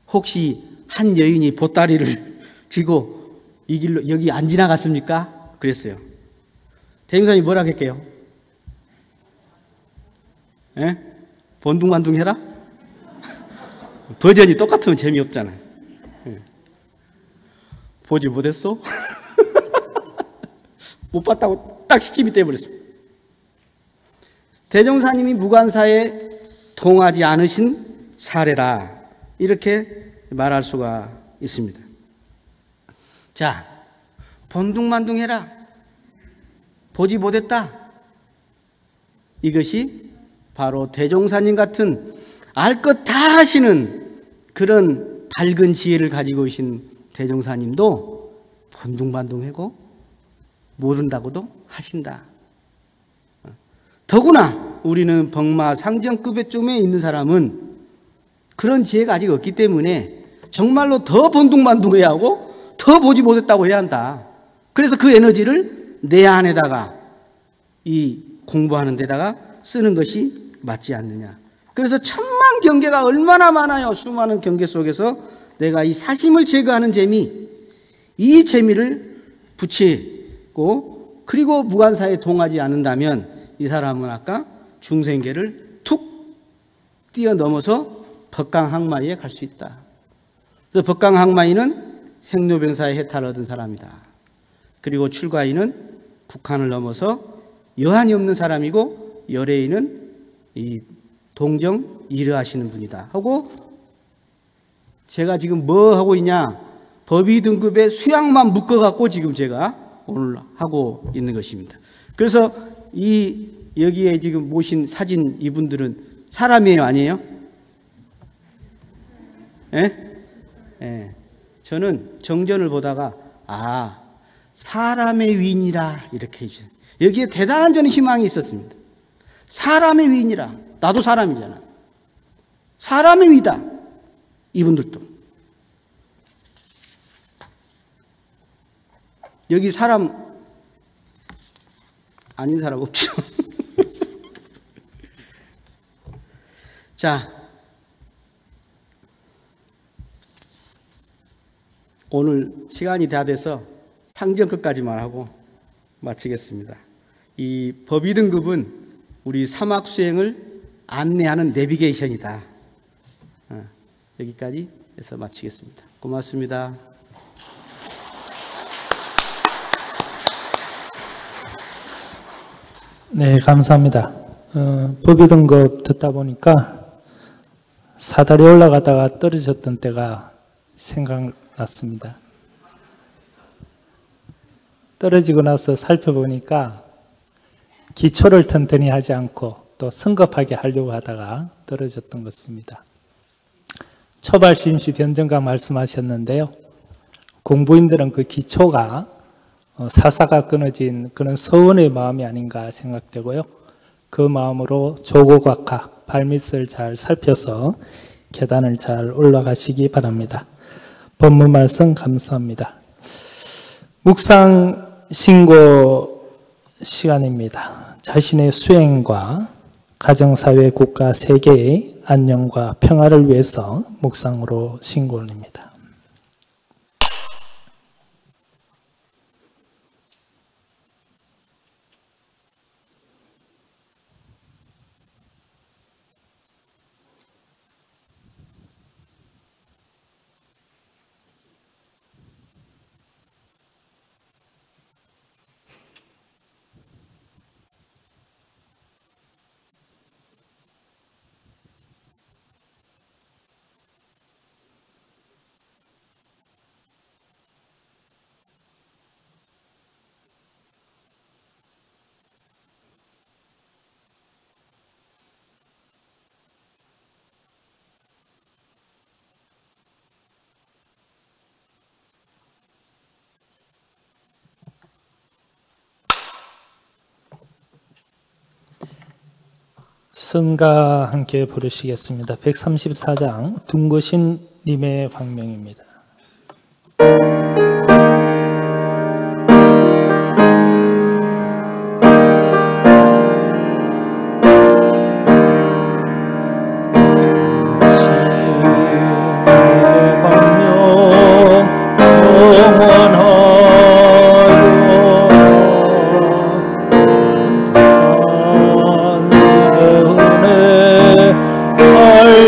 혹시 한 여인이 보따리를 쥐고 이 길로 여기 안 지나갔습니까? 그랬어요. 대종사님이 뭐라 할게요? 예? 번둥만둥 해라? 버전이 똑같으면 재미없잖아. 예. 보지 못했어? 못 봤다고 딱 시침이 떼버렸습니다. 대종사님이 무관사에 통하지 않으신 사례라 이렇게 말할 수가 있습니다. 자, 번둥만둥해라. 보지 못했다. 이것이 바로 대종사님 같은 알 것 다 하시는 그런 밝은 지혜를 가지고 계신 대종사님도 번둥반둥하고 모른다고도 하신다. 더구나 우리는 법마 상정급의 쪽에 있는 사람은 그런 지혜가 아직 없기 때문에 정말로 더 번둥반둥해야 하고 더 보지 못했다고 해야 한다. 그래서 그 에너지를 내 안에다가 이 공부하는 데다가 쓰는 것이 맞지 않느냐. 그래서 천만 경계가 얼마나 많아요. 수많은 경계 속에서 내가 이 사심을 제거하는 재미, 이 재미를 붙이고 그리고 무간사에 동하지 않는다면 이 사람은 아까 중생계를 툭 뛰어넘어서 법강항마이에 갈 수 있다. 그래서 법강항마이는 생로병사의 해탈을 얻은 사람이다. 그리고 출가인은 국한을 넘어서 여한이 없는 사람이고 열애인은 이 동정 이르하시는 분이다 하고, 제가 지금 뭐 하고 있냐, 법의 등급의 수양만 묶어갖고 지금 제가 오늘 하고 있는 것입니다. 그래서 이 여기에 지금 모신 사진 이분들은 사람이에요, 아니에요? 예? 예. 저는 정전을 보다가 사람의 위인이라 이렇게 해주세요. 여기에 대단한 저는 희망이 있었습니다. 사람의 위인이라. 나도 사람이잖아. 사람의 위다. 이분들도. 여기 사람 아닌 사람 없죠? 자, 오늘 시간이 다 돼서 상정급까지만 하고 마치겠습니다. 이 법의 등급은 우리 사막 수행을 안내하는 내비게이션이다. 여기까지 해서 마치겠습니다. 고맙습니다. 네, 감사합니다. 법의 등급 듣다 보니까 사다리 올라가다가 떨어졌던 때가 생각났습니다. 떨어지고 나서 살펴보니까 기초를 튼튼히 하지 않고 또 성급하게 하려고 하다가 떨어졌던 것입니다. 초발신시 변정가 말씀하셨는데요. 공부인들은 그 기초가 사사가 끊어진 그런 서운의 마음이 아닌가 생각되고요. 그 마음으로 조고각하, 발밑을 잘 살펴서 계단을 잘 올라가시기 바랍니다. 법문 말씀 감사합니다. 묵상 신고 시간입니다. 자신의 수행과 가정사회, 국가, 세계의 안녕과 평화를 위해서 묵상으로 신고를 합니다. 선가 함께 부르시겠습니다. 134장 둥거신님의 광명입니다.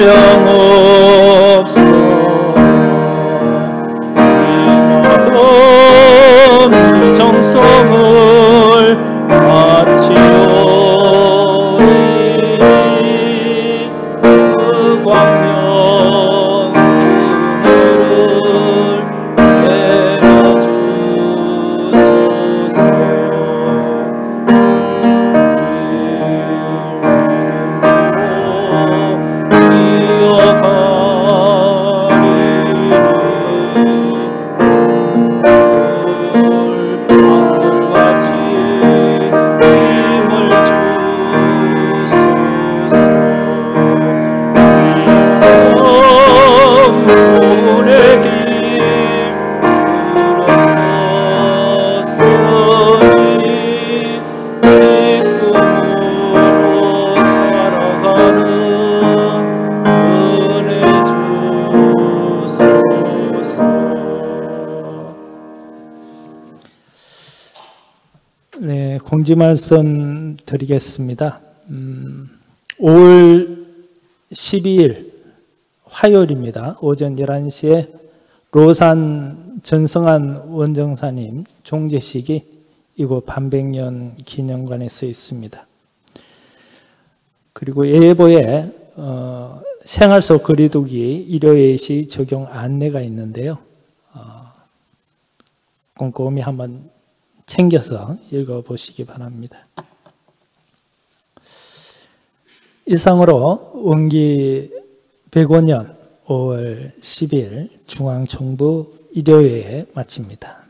영없어 길 들어섰으니 기쁨으로 살아가는 은혜 주소서. 네, 공지 말씀 드리겠습니다. 5월 12일 화요일입니다. 오전 11시에 로산 전성한 원정사님 종제식이 이곳 반백년 기념관에 서 있습니다. 그리고 예보에 생활 속 거리두기 일요예시 적용 안내가 있는데요. 꼼꼼히 한번 챙겨서 읽어보시기 바랍니다. 이상으로 원기 105년 5월 10일 중앙정부 일요예에 마칩니다.